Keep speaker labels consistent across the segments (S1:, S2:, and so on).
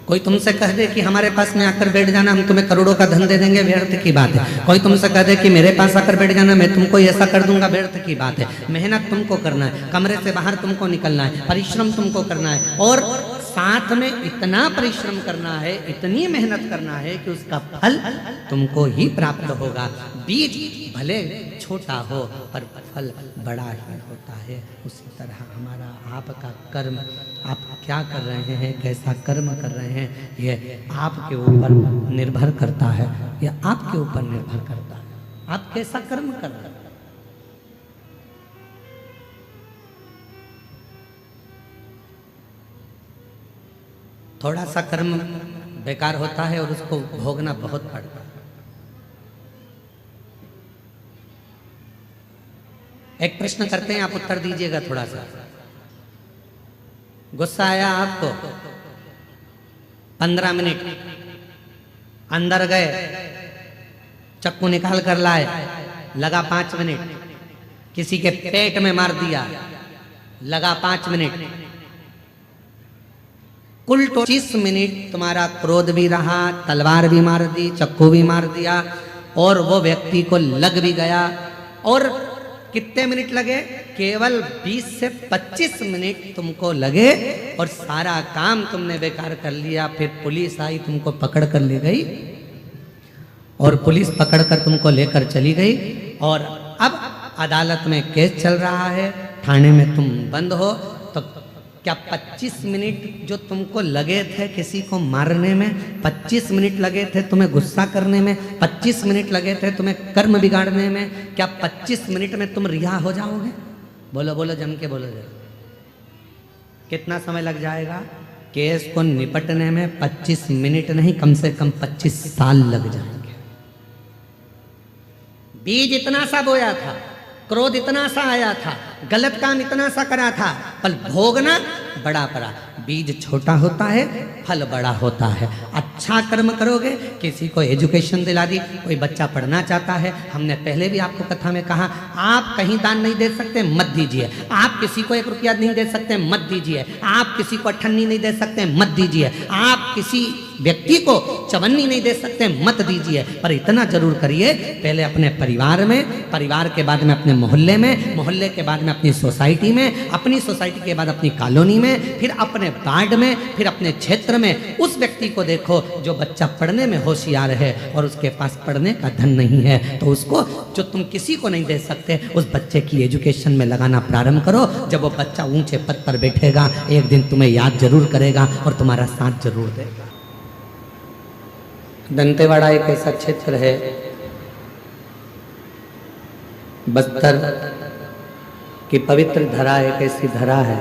S1: कोई तुमसे कह दे कि हमारे पास में आकर बैठ जाना, हम तुम्हें करोड़ों का धन दे देंगे, व्यर्थ की बात है। कोई तुमसे कह दे कि मेरे पास आकर बैठ जाना, मैं तुमको ऐसा कर दूंगा, व्यर्थ की बात है। मेहनत तुमको करना है, कमरे से बाहर तुमको निकलना है, परिश्रम तुमको करना है, और साथ में इतना परिश्रम करना है, इतनी मेहनत करना है कि उसका फल तुमको ही प्राप्त होगा। बीज भले छोटा हो पर फल बड़ा ही होता है। उसी तरह हमारा आपका कर्म, आप क्या कर रहे हैं, कैसा कर्म कर रहे हैं, यह आपके ऊपर निर्भर करता है, यह आपके ऊपर निर्भर करता है। आप कैसा कर्म कर रहे हैं। थोड़ा सा कर्म बेकार होता है और उसको भोगना बहुत पड़ता है। एक प्रश्न करते हैं, आप उत्तर दीजिएगा थोड़ा सा। गुस्सा आया आपको, 15 मिनट अंदर गए, चक्कू निकाल कर लाए, लगा 5 मिनट, किसी के पेट में मार दिया, लगा 5 मिनट, कुल 25 मिनट तुम्हारा क्रोध भी रहा, तलवार भी मार दी, चक्कू भी मार दिया, और वो व्यक्ति को लग भी गया। और कितने मिनट लगे? केवल 20 से 25 मिनट तुमको लगे और सारा काम तुमने बेकार कर लिया। फिर पुलिस आई, तुमको पकड़ कर ले गई, और पुलिस पकड़ कर तुमको लेकर चली गई, और अब अदालत में केस चल रहा है, थाने में तुम बंद हो। तो क्या 25 मिनट जो तुमको लगे थे किसी को मारने में, 25 मिनट लगे थे तुम्हें गुस्सा करने में, 25 मिनट लगे थे तुम्हें कर्म बिगाड़ने में, क्या 25 मिनट में तुम रिहा हो जाओगे? बोलो बोलो, जम के बोलो जरा। कितना समय लग जाएगा? केस को निपटने में 25 मिनट नहीं, कम से कम 25 साल लग जाएंगे। बीज इतना सा बोया था, क्रोध इतना सा आया था, गलत काम इतना सा करा था, पर भोगना बड़ा पड़ा। बीज छोटा होता है, फल बड़ा होता है। अच्छा कर्म करोगे, किसी को एजुकेशन दिला दी, कोई बच्चा पढ़ना चाहता है, हमने पहले भी आपको कथा में कहा, आप कहीं दान नहीं दे सकते, मत दीजिए। आप किसी को 1 रुपया नहीं दे सकते, मत दीजिए। आप किसी को 98 नहीं दे सकते, मत दीजिए। आप किसी व्यक्ति को 54 नहीं दे सकते, मत दीजिए। पर इतना जरूर करिए, पहले अपने परिवार में, परिवार के बाद में अपने मोहल्ले में, मोहल्ले के बाद में अपनी सोसाइटी में, अपनी सोसाइटी के बाद अपनी कॉलोनी में, फिर अपने वार्ड में, फिर अपने क्षेत्र में। उस व्यक्ति को देखो जो बच्चा पढ़ने में होशियार है और उसके पास पढ़ने का धन नहीं है, तो उसको, जो तुम किसी को नहीं दे सकते, उस बच्चे की एजुकेशन में लगाना प्रारंभ करो। जब वो बच्चा ऊंचे पद पर बैठेगा, एक दिन तुम्हें याद जरूर करेगा और तुम्हारा साथ जरूर देगा। दंतेवाड़ा एक ऐसा क्षेत्र है, बस्तर की पवित्र धरा एक ऐसी धरा है,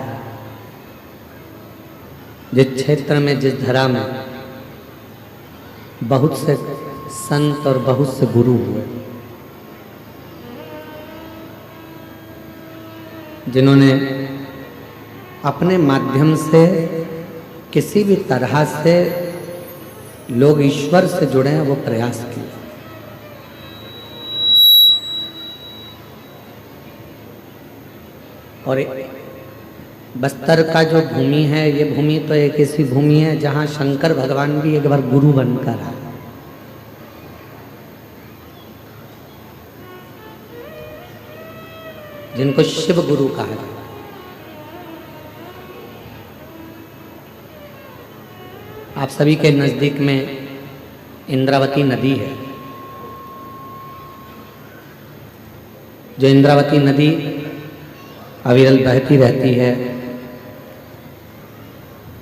S1: जिस क्षेत्र में, जिस धरा में बहुत से संत और बहुत से गुरु हुए, जिन्होंने अपने माध्यम से किसी भी तरह से लोग ईश्वर से जुड़े हैं, वो प्रयास किए। और बस्तर का जो भूमि है, ये भूमि तो एक ऐसी भूमि है जहाँ शंकर भगवान भी एक बार गुरु बनकर आए। जिनको शिव गुरु कहा जाता है। आप सभी के नज़दीक में इंद्रावती नदी है। जो इंद्रावती नदी अविरल बहती रहती है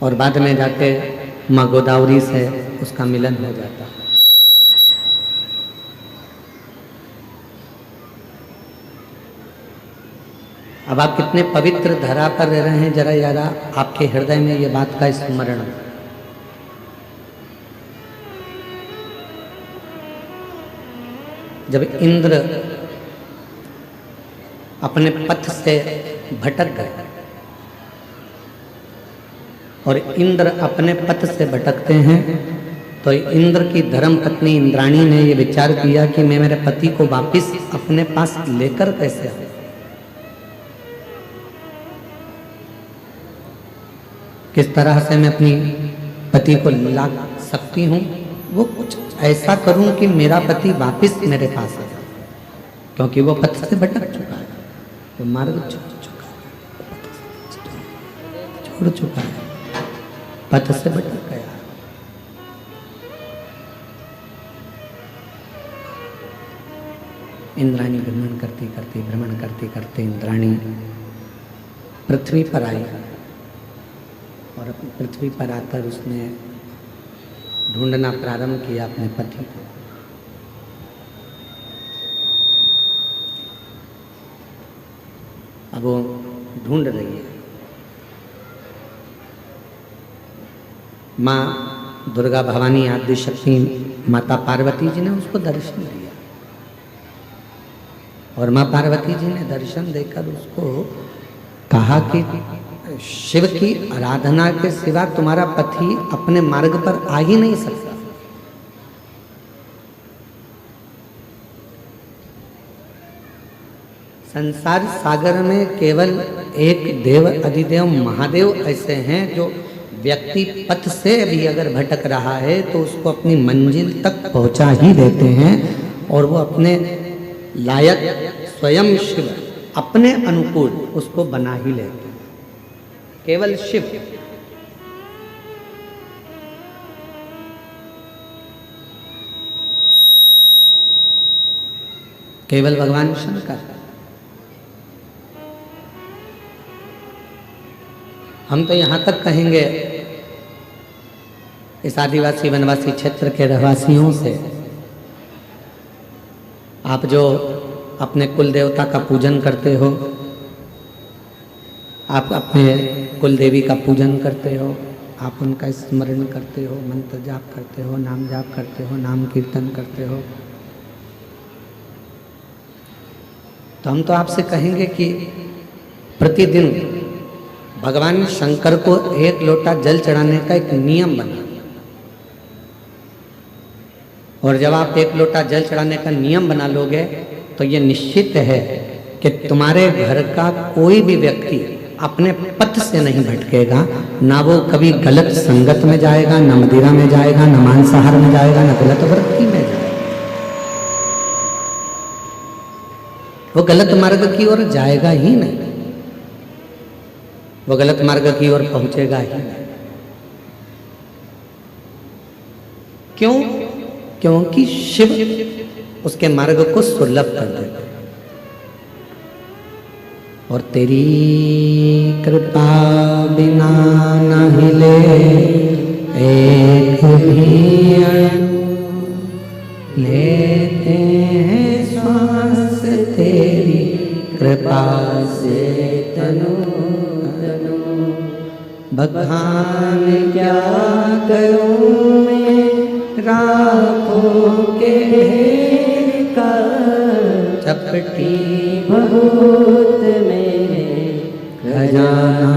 S1: और बाद में जाके माँ गोदावरी से उसका मिलन हो जाता है। अब आप कितने पवित्र धरा पर रह रहे हैं, जरा यार आपके हृदय में ये बात का स्मरण। जब इंद्र अपने पथ से भटक गए, और इंद्र अपने पथ से भटकते हैं, तो इंद्र की धर्म पत्नी इंद्राणी ने ये विचार किया कि मैं मेरे पति को वापस अपने पास लेकर कैसे आऊं। किस तरह से मैं अपनी पति को ला सकती हूँ, वो कुछ ऐसा करूं कि मेरा पति वापस मेरे पास आ जाए, क्योंकि वो पथ से भटक चुका है, वो मार्ग छोड़ चुका है, पथ से भटक गया। इंद्राणी भ्रमण करते करते इंद्राणी पृथ्वी पर आई, और अपनी पृथ्वी पर आकर उसने ढूंढना प्रारंभ किया अपने पति को। अब वो ढूंढ रही है। माँ दुर्गा भवानी आदि शक्ति माता पार्वती जी ने उसको दर्शन दिया, और माँ पार्वती जी ने दर्शन देकर उसको कहा कि शिव की आराधना के सिवा तुम्हारा पति अपने मार्ग पर आ ही नहीं सकता। संसार सागर में केवल एक देव अधिदेव महादेव ऐसे हैं जो व्यक्ति पथ से भी अगर भटक रहा है तो उसको अपनी मंजिल तक पहुंचा ही देते हैं, और वो अपने लायक स्वयं शिव अपने अनुकूल उसको बना ही लेते हैं। केवल शिव। केवल भगवान शंकर। हम तो यहां तक कहेंगे इस आदिवासी वनवासी क्षेत्र के रहवासियों से, आप जो अपने कुल देवता का पूजन करते हो, आप अपने कुल देवी का पूजन करते हो, आप उनका स्मरण करते हो, मंत्र जाप करते हो, नाम जाप करते हो, नाम कीर्तन करते हो, तो हम तो आपसे कहेंगे कि प्रतिदिन भगवान शंकर को 1 लोटा जल चढ़ाने का एक नियम बना, और जब आप 1 लोटा जल चढ़ाने का नियम बना लोगे तो ये निश्चित है कि तुम्हारे घर का कोई भी व्यक्ति अपने पथ से नहीं भटकेगा, ना वो कभी गलत संगत में जाएगा, ना मदिरा में जाएगा, ना मांसाहार में जाएगा, ना गलत वृत्ति में जाएगा। वो गलत मार्ग की ओर जाएगा ही नहीं, वो गलत मार्ग की ओर पहुंचेगा ही नहीं। क्यों? क्योंकि शिव उसके मार्ग को सुलभ कर देते, और तेरी कृपा बिना न हिले एक भी अणु, लेते हैं श्वास तेरी कृपा से तनु तनु। बखान क्या करूं मैं राखों के ढेर का, चपटी बहुत मेरे खजाना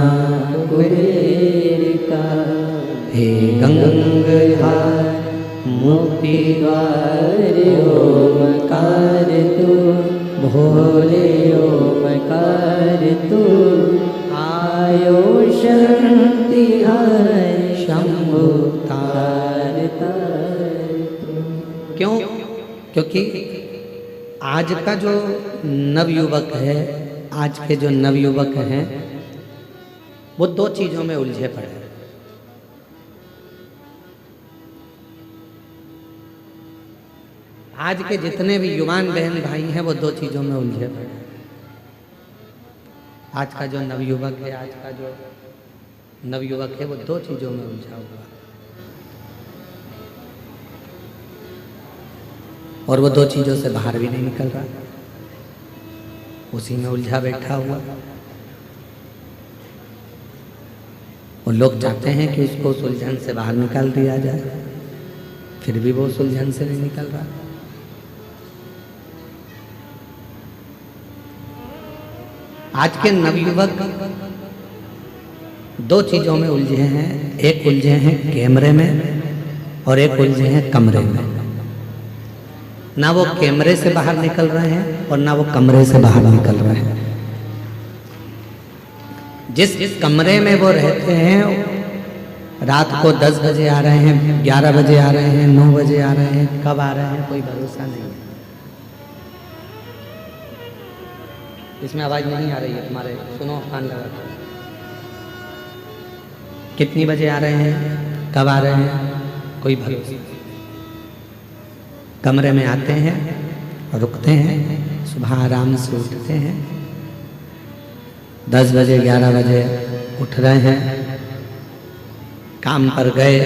S1: कुबेर का। हे गंगाधार मुक्ति द्वार ओमकार तू, भोले ओमकार तू, आयो शक्ति हर शंभु तार तार। क्यों? क्योंकि आज का जो नवयुवक है, आज के जो नवयुवक हैं, वो 2 चीजों में उलझे पड़े हैं। आज के जितने भी युवान बहन भाई हैं वो 2 चीजों में उलझे पड़े हैं। आज का जो नवयुवक है, आज का जो नवयुवक है वो 2 चीजों में उलझा हुआ, और वो 2 चीजों से बाहर भी नहीं निकल रहा, उसी में उलझा बैठा हुआ। और लोग चाहते हैं कि उसको उस उलझन से बाहर निकाल दिया जाए, फिर भी वो उस उलझन से नहीं निकल रहा। आज के नवयुवक 2 चीजों में उलझे हैं, एक उलझे हैं कैमरे में और एक उलझे हैं कमरे में। ना वो कैमरे से बाहर निकल रहे हैं और ना वो कमरे से बाहर निकल रहे हैं। जिस कमरे में वो रहते हैं रात को 10 बजे आ रहे हैं, 11 बजे आ रहे हैं, 9 बजे आ रहे हैं, कब आ रहे हैं कोई भरोसा नहीं है। इसमें आवाज नहीं आ रही है तुम्हारे, सुनो कान लगा। कितनी बजे आ रहे हैं, कब आ रहे हैं, कोई भरोसा नहीं। कमरे में आते हैं, रुकते हैं, सुबह आराम से उठते हैं, 10 बजे 11 बजे उठ रहे हैं, काम पर गए,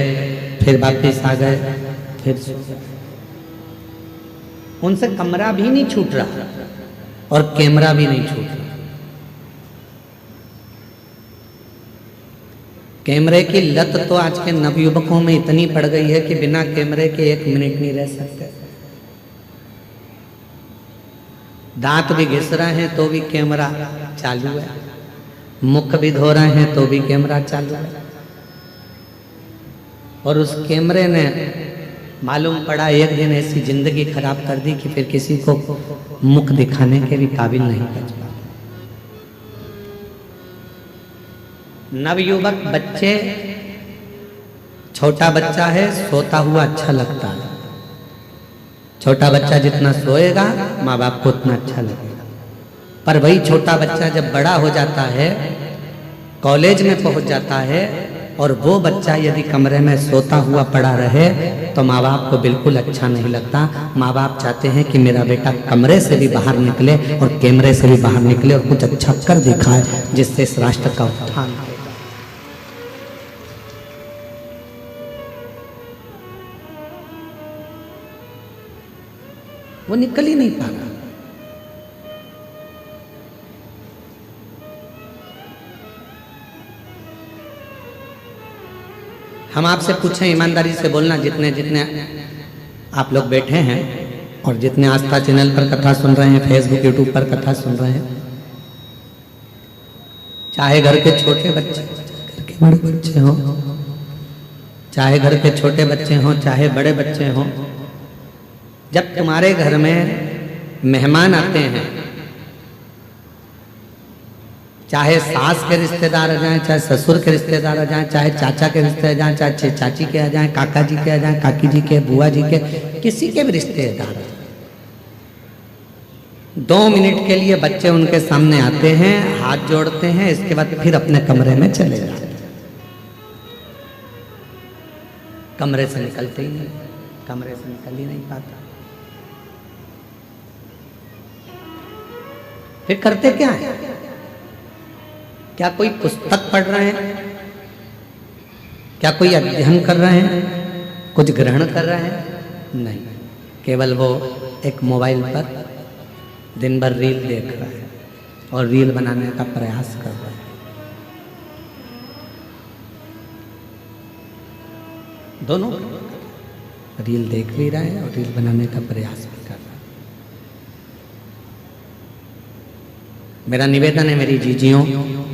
S1: फिर वापिस आ गए, फिर उनसे कमरा भी नहीं छूट रहा और कैमरा भी नहीं छूट रहा। कैमरे की लत तो आज के नवयुवकों में इतनी पड़ गई है कि बिना कैमरे के 1 मिनट नहीं रह सकते। दांत भी घिस रहे हैं तो भी कैमरा चालू है, मुख भी धो रहे हैं तो भी कैमरा चालू है। और उस कैमरे ने मालूम पड़ा एक दिन ऐसी जिंदगी खराब कर दी कि फिर किसी को मुख दिखाने के भी काबिल नहीं बच पा। नवयुवक बच्चे, छोटा बच्चा है, सोता हुआ अच्छा लगता है। छोटा बच्चा जितना सोएगा माँ बाप को उतना अच्छा लगेगा। पर वही छोटा बच्चा जब बड़ा हो जाता है, कॉलेज में पहुंच जाता है, और वो बच्चा यदि कमरे में सोता हुआ पड़ा रहे तो माँ बाप को बिल्कुल अच्छा नहीं लगता। माँ बाप चाहते हैं कि मेरा बेटा कमरे से भी बाहर निकले और कैमरे से भी बाहर निकले और कुछ अच्छा कर दिखाए जिससे इस राष्ट्र का उत्थान हो। वो निकल ही नहीं पा रहा। हम आपसे पूछें, ईमानदारी से बोलना, जितने जितने आप लोग बैठे हैं और जितने आस्था चैनल पर कथा सुन रहे हैं, फेसबुक यूट्यूब पर कथा सुन रहे हैं, चाहे घर के छोटे बच्चे, घर के बड़े बच्चे हो, चाहे घर के छोटे बच्चे हों, चाहे बड़े बच्चे हों, जब तुम्हारे घर में मेहमान आते हैं, चाहे सास के रिश्तेदार आ जाएं, चाहे ससुर के रिश्तेदार आ जाएं, चाहे चाचा के रिश्तेदार आ जाएं, चाहे चाची के आ जाएं, काका जी के आ जाएं, काकी जी के, बुआ जी के, किसी के भी रिश्तेदार आ जाएं, 2 मिनट के लिए बच्चे उनके सामने आते हैं, हाथ जोड़ते हैं, इसके बाद फिर अपने कमरे में चले जाते हैं। कमरे से निकलते ही नहीं, कमरे से निकल ही नहीं पाता। फिर करते क्या है? क्या कोई पुस्तक पढ़ रहे हैं? क्या कोई अध्ययन कर रहे हैं? कुछ ग्रहण कर रहे हैं? नहीं, केवल वो एक मोबाइल पर दिन भर रील देख रहा है और रील बनाने का प्रयास कर रहा है। दोनों रील देख भी रहा है और रील बनाने का प्रयास भी कर रहा है। मेरा निवेदन है मेरी जीजियों,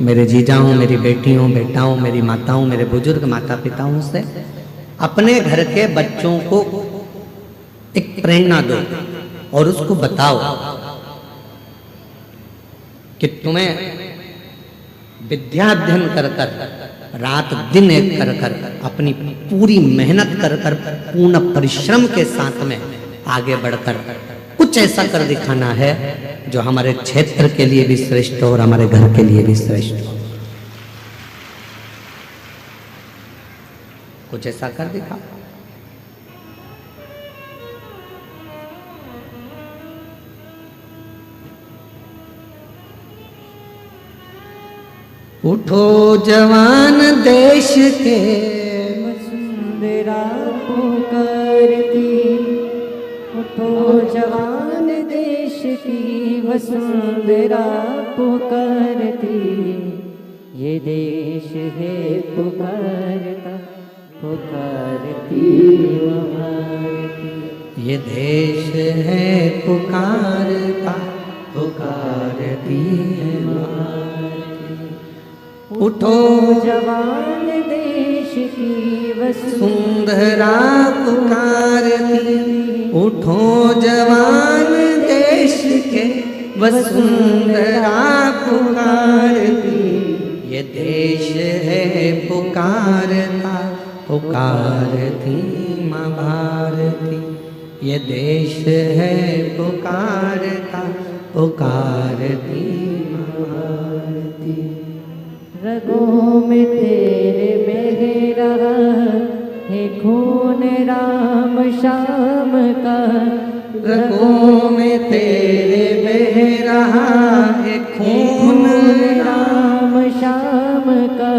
S1: मेरे जीजाओं, मेरी बेटियों, बेटाओं, मेरी माताओं, मेरे बुजुर्ग माता पिताओं से, अपने घर के बच्चों को एक प्रेरणा दो और उसको बताओ कि तुम्हें विद्या अध्ययन कर कर, रात दिन एक कर कर, अपनी पूरी मेहनत कर कर, पूर्ण परिश्रम के साथ में आगे बढ़कर कुछ ऐसा कर दिखाना है जो हमारे क्षेत्र के लिए भी श्रेष्ठ हो और हमारे घर के लिए भी श्रेष्ठ हो। कुछ ऐसा कर दिखा। उठो जवान देश के
S2: वसुंधरा पुकारती, उठो जवान देश की वसुंधरा पुकारती, ये देश है पुकारता पुकारती भारती,
S1: ये देश है पुकारता पुकारती है भारती। उठो
S2: जवान देश की
S1: वसुंधरा पुकारती, उठो जवान देश के वसुंधरा पुकारती, ये देश है पुकारता पुकारती माँ भारती। ये देश है पुकारता, पुकारती माँ भारती।
S2: रगों में तेरे बह रहा है खून राम श्याम का।
S1: रगों में तेरे बह रहा है खून
S2: राम श्याम का।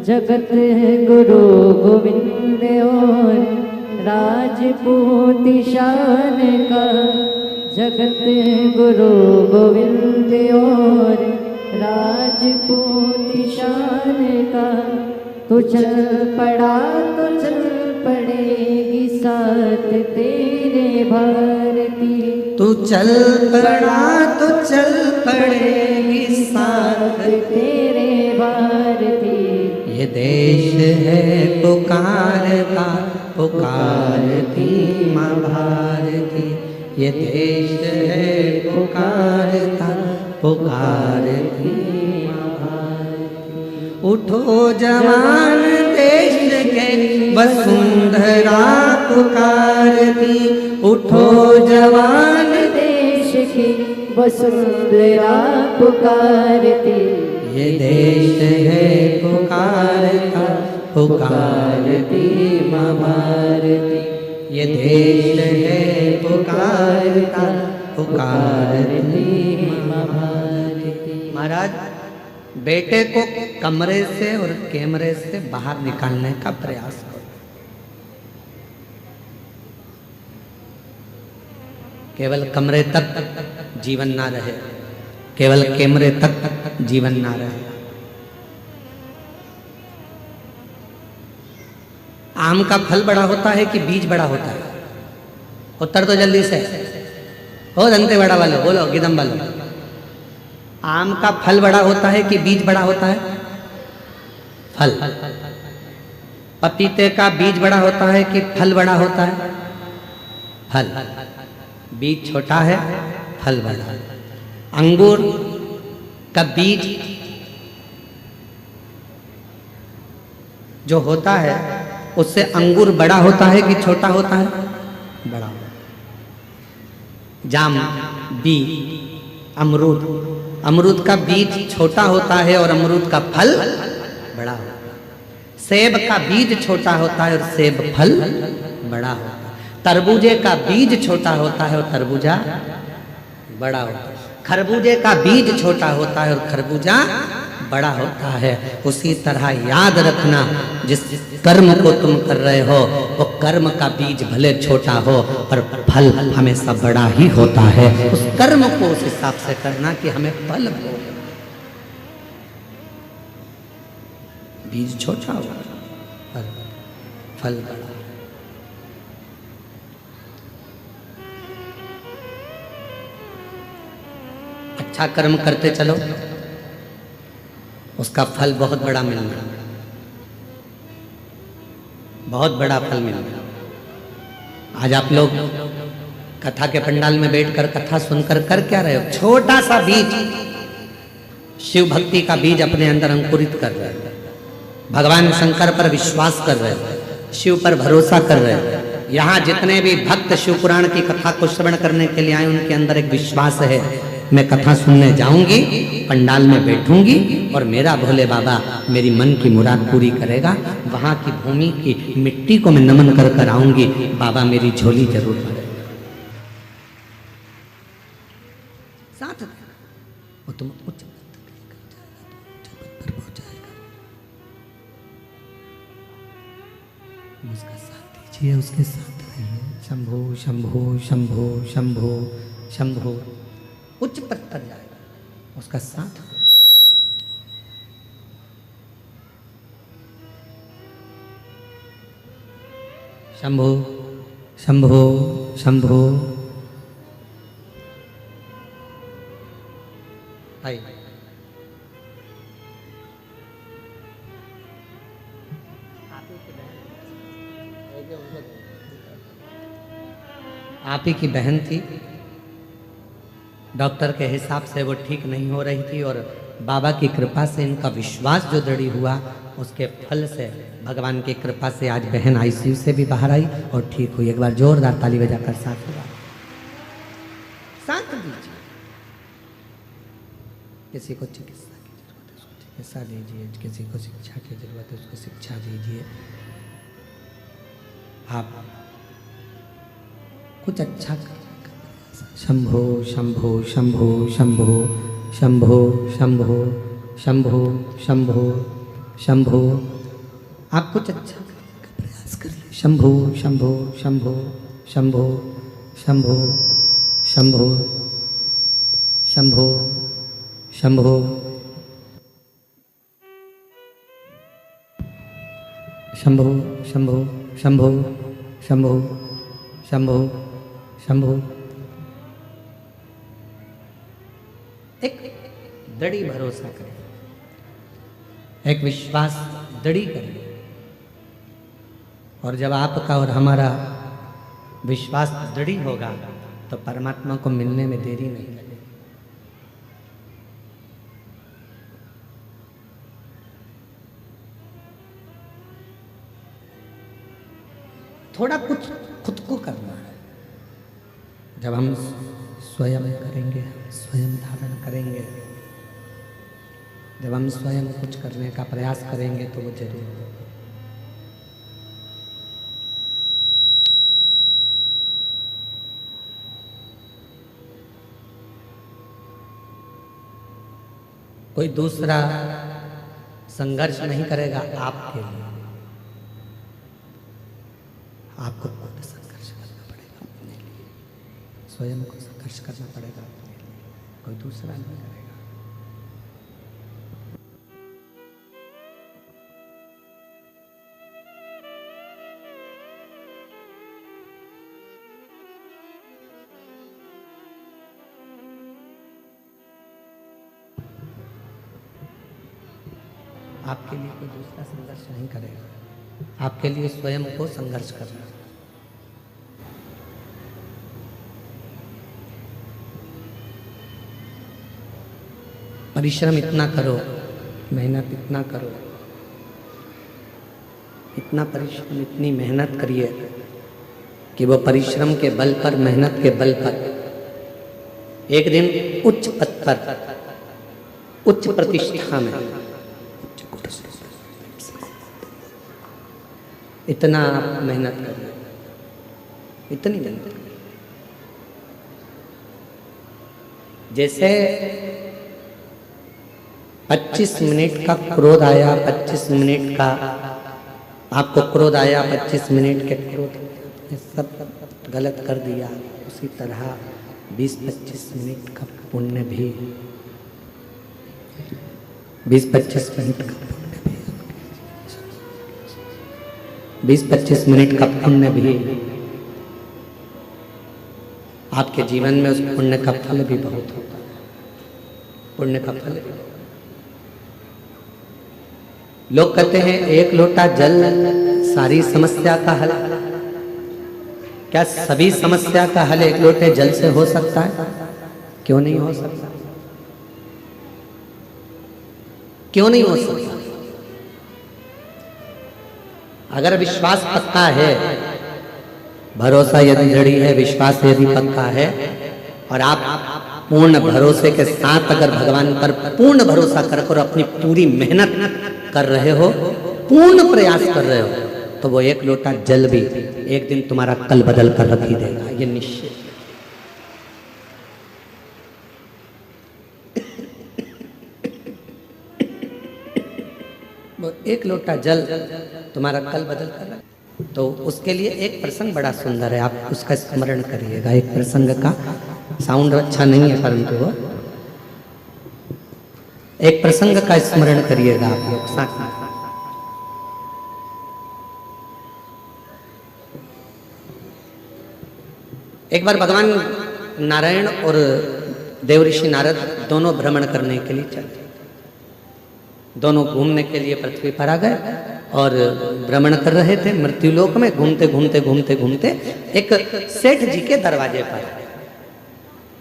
S2: जगत गुरु गोविंद और राजपूत शान का। जगत गुरु गोविंद और राजपूत शान का। तो चल पड़ा तो चल पड़ेगी साथ तेरे भारती।
S1: तू चल पड़ा तो चल पड़ेगी साथ
S2: तेरे भारती।
S1: ये देश है पुकारता, पुकारती माँ भारती। ये देश है पुकारता, पुकारती माँ भारती। उठो जवान देश के वसुंधरा पुकारती। उठो जवान
S2: देश की वसुंधरा पुकारती।
S1: ये देश है पुकारता, पुकारती माँ भारती। ये देश है पुकारता, पुकारती माँ भारती। महाराज, बेटे को कमरे से और कैमरे से बाहर निकालने का प्रयास करो। केवल कमरे तक जीवन ना रहे, केवल कैमरे तक जीवन ना रहे। आम का फल बड़ा होता है कि बीज बड़ा होता है? उत्तर तो जल्दी से हो, दंते बड़ा वालों बोलो, गिदम वालों। आम का फल बड़ा होता है कि बीज बड़ा होता है? फल। पपीते का बीज बड़ा होता है कि फल बड़ा होता है? फल। बीज छोटा है, फल बड़ा है। अंगूर का बीज जो होता है उससे अंगूर बड़ा होता है कि छोटा होता है? बड़ा होता है। जाम, बी, अमरूद, अमरूद का बीज छोटा होता है और अमरूद का फल बड़ा होता है। सेब का बीज छोटा होता है और सेब फल बड़ा होता है। तरबूजे का बीज छोटा होता है और तरबूजा बड़ा होता है। खरबूजे का बीज छोटा होता है और खरबूजा बड़ा होता है। उसी तरह याद रखना, जिस कर्म को तुम कर रहे हो वो कर्म का बीज भले छोटा हो पर फल हमेशा बड़ा ही होता है। उस कर्म को उस हिसाब से करना कि हमें फल हो। बीज छोटा हो पर फल बड़ा। अच्छा कर्म करते चलो, उसका फल बहुत बड़ा मिलना, बहुत बड़ा फल मिलना। आज आप लोग कथा के पंडाल में बैठकर कथा सुनकर कर क्या रहे हो? छोटा सा बीज, शिव भक्ति का बीज अपने अंदर अंकुरित कर रहे हो। भगवान शंकर पर विश्वास कर रहे हो, शिव पर भरोसा कर रहे हो। यहाँ जितने भी भक्त शिव पुराण की कथा को श्रवण करने के लिए आए, उनके अंदर एक विश्वास है, मैं कथा सुनने जाऊंगी, पंडाल में बैठूंगी और मेरा भोले बाबा मेरी मन की मुराद पूरी करेगा। वहां की भूमि की मिट्टी को मैं नमन कर कर आऊंगी, बाबा मेरी झोली जरूर भरेगा। साथ वो तुम उच्च पर पहुंचाएगा। उसका साथ दीजिए, उसके साथ रहिए। शंभो शंभो शंभो शंभो शंभो। उच्च पद पर जाएगा, उसका साथ। शंभो शंभो शंभो। आई आप ही की बहन थी, डॉक्टर के हिसाब से वो ठीक नहीं हो रही थी और बाबा की कृपा से इनका विश्वास जो दृढ़ हुआ, उसके फल से भगवान की कृपा से आज बहन आईसीयू से भी बाहर आई और ठीक हुई। एक बार जोरदार ताली बजाकर साथ हुआ, साथ दीजिए। किसी को चिकित्सा की जरूरत है उसको चिकित्सा दीजिए, किसी को शिक्षा की जरूरत है उसको शिक्षा दीजिए। आप कुछ अच्छा शंभो शंभो शंभो शंभो शंभो शंभो शंभो शंभो शंभो, आप कुछ अच्छा प्रयास करिए। शंभो शंभो शंभो शंभो शंभो शंभो शंभो शंभो शंभो शंभो शंभो शंभो शंभो शंभो। एक दृढ़ भरोसा करें, एक विश्वास दृढ़ करें, और जब आपका और हमारा विश्वास दृढ़ होगा तो परमात्मा को मिलने में देरी नहीं लगेगी। थोड़ा कुछ खुद को करना है। जब हम स्वयं करेंगे, स्वयं धारण करेंगे, जब हम स्वयं कुछ करने का प्रयास करेंगे तो वो जरूर होगा। कोई दूसरा संघर्ष नहीं करेगा आपके लिए, आपको खुद संघर्ष करना पड़ेगा अपने लिए, स्वयं को संघर्ष करना पड़ेगा अपने लिए, कोई दूसरा नहीं करेगा। आपके लिए कोई दूसरा संघर्ष नहीं करेगा, आपके लिए स्वयं को संघर्ष करना। परिश्रम इतना करो, मेहनत इतना करो, इतना परिश्रम, इतनी मेहनत करिए कि वो परिश्रम के बल पर, मेहनत के बल पर एक दिन उच्च पद पर, उच्च प्रतिष्ठा में, इतना आप मेहनत करिए, इतनी मेहनत करिए। जैसे 25 मिनट का क्रोध आया, 25 मिनट का आपको क्रोध आया, 25 मिनट के क्रोध ने सब गलत कर दिया, उसी तरह 20-25 मिनट का पुण्य भी, 20-25 मिनट का 20-25 मिनट का पुण्य भी आपके जीवन में, उस पुण्य का फल भी बहुत होता है, पुण्य का फल भी। लोग कहते हैं एक लोटा जल सारी समस्या का हल। क्या सभी समस्या का हल एक लोटे जल से हो सकता है? क्यों नहीं हो सकता? क्यों नहीं हो सकता? अगर विश्वास पक्का है, भरोसा यदि दृढ़ है, विश्वास यदि पक्का है, और आप पूर्ण भरोसे के साथ अगर भगवान पर पूर्ण भरोसा कर अपनी पूरी मेहनत कर रहे हो, पूर्ण प्रयास कर रहे हो, तो वो एक लोटा जल भी एक दिन तुम्हारा कल बदल कर रख ही देगा, ये निश्चित। वो एक लोटा जल तुम्हारा कल बदल कर, तो उसके लिए एक प्रसंग बड़ा सुंदर है, आप उसका स्मरण करिएगा। एक प्रसंग का साउंड अच्छा नहीं है, परंतु वो एक प्रसंग का स्मरण करिएगा आप लोग साथ में। एक बार भगवान नारायण और देवऋषि नारद दोनों भ्रमण करने के लिए चले, दोनों घूमने के लिए पृथ्वी पर आ गए और भ्रमण कर रहे थे मृत्युलोक में। घूमते घूमते घूमते घूमते एक सेठ जी के दरवाजे पर,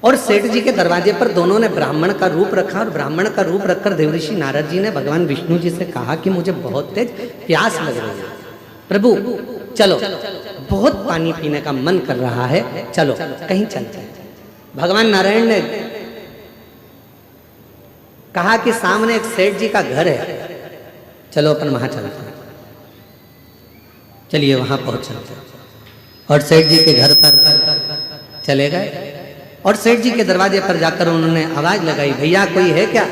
S1: और सेठ जी के दरवाजे पर दोनों ने ब्राह्मण का रूप रखा और ब्राह्मण का रूप रखकर देवऋषि नारद जी ने भगवान विष्णु जी से कहा कि मुझे बहुत तेज प्यास लग रही है, प्रभु चलो, बहुत पानी पीने का मन कर रहा है, चलो कहीं चलते हैं। भगवान नारायण ने कहा कि सामने एक सेठ जी का घर है, चलो अपन वहां चलते हैं। चलिए वहां पहुंच चलते हैं और सेठ जी के घर पर चले गए और सेठ जी के दरवाजे पर जाकर उन्होंने आवाज लगाई, भैया कोई है क्या?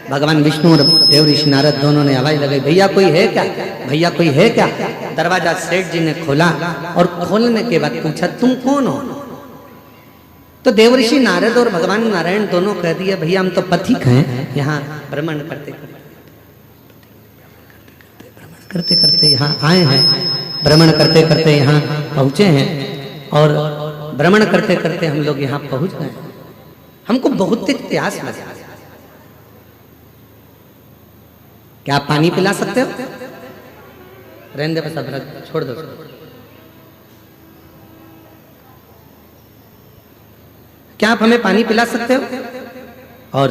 S1: भगवान विष्णु और देवऋषि नारद दोनों ने आवाज लगाई, भैया कोई है क्या, भैया कोई है क्या? दरवाजा सेठ जी ने खोला और खोलने के बाद पूछा, तुम कौन हो? तो देवऋषि नारद और भगवान नारायण दोनों कह दिए, भैया हम तो पथिक हैं, यहाँ भ्रमण करते करते यहाँ आए हैं, भ्रमण करते करते यहाँ पहुंचे हैं और भ्रमण करते करते हम लोग यहाँ पहुंच गए, हमको बहुत तेज प्यास लगा, क्या आप पानी पिला सकते हो? रहने दे, बस छोड़ दो। क्या आप हमें पानी पिला सकते हो? और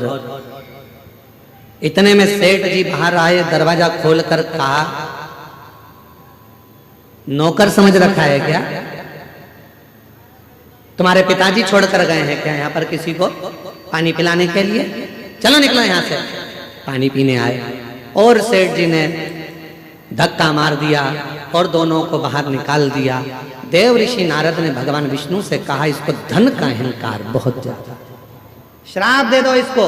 S1: इतने में सेठ जी बाहर आए, दरवाजा खोलकर कहा, नौकर समझ रखा है क्या? तुम्हारे पिताजी छोड़कर गए हैं क्या यहाँ पर किसी को पानी पिलाने के लिए? चलो निकलो यहाँ से। पानी पीने आए और सेठ जी ने धक्का मार दिया और दोनों को बाहर निकाल दिया। देवऋषि नारद ने भगवान विष्णु से कहा, इसको धन का अहंकार बहुत ज्यादा, श्राप दे दो इसको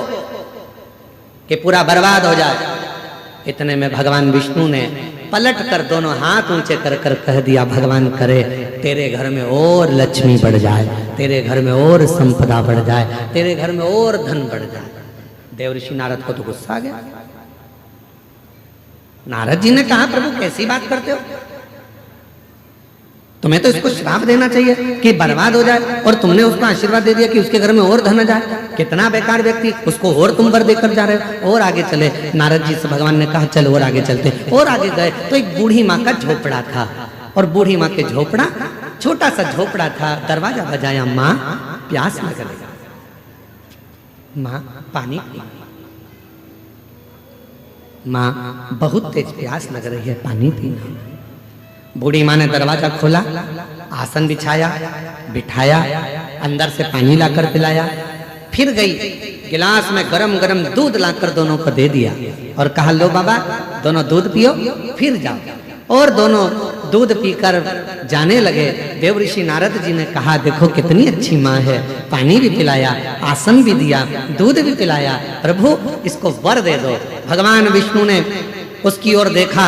S1: कि पूरा बर्बाद हो जाए। इतने में भगवान विष्णु ने पलट कर दोनों हाथ ऊंचे कर कर कह दिया, भगवान करे तेरे घर में और लक्ष्मी बढ़ जाए, तेरे घर में और संपदा बढ़ जाए, तेरे घर में और धन बढ़ जाए। देवऋषि नारद को तो गुस्सा आ गया। नारद जी ने कहा, प्रभु कैसी बात करते हो, तुम्हें तो इसको श्राप देना चाहिए कि बर्बाद हो जाए और तुमने उसको आशीर्वाद दे दिया कि उसके घर में और धन आ जाए। कितना बेकार व्यक्ति, उसको और तुम वर देकर जा रहे हो। और आगे चले, नारद जी से भगवान ने कहा चलो और आगे चलते। और आगे गए तो एक बूढ़ी माँ का झोपड़ा था और बूढ़ी माँ के झोपड़ा, छोटा सा झोपड़ा था। दरवाजा बजाया, माँ प्यास लग रही, माँ पानी पी, माँ बहुत तेज प्यास लग रही है, पानी पीना। बूढ़ी माँ ने दरवाजा खोला, आसन बिछाया, बिठाया, अंदर से पानी लाकर पिलाया, फिर गई गिलास में गरम गरम दूध लाकर दोनों को दे दिया और कहा, लो बाबा दोनों दूध पियो फिर जाओ। और दोनों दूध पीकर जाने लगे। देवऋषि नारद जी ने कहा, देखो कितनी अच्छी माँ है, पानी भी पिलाया, आसन भी दिया, दूध भी पिलाया, प्रभु इसको वर दे दो। भगवान विष्णु ने उसकी ओर देखा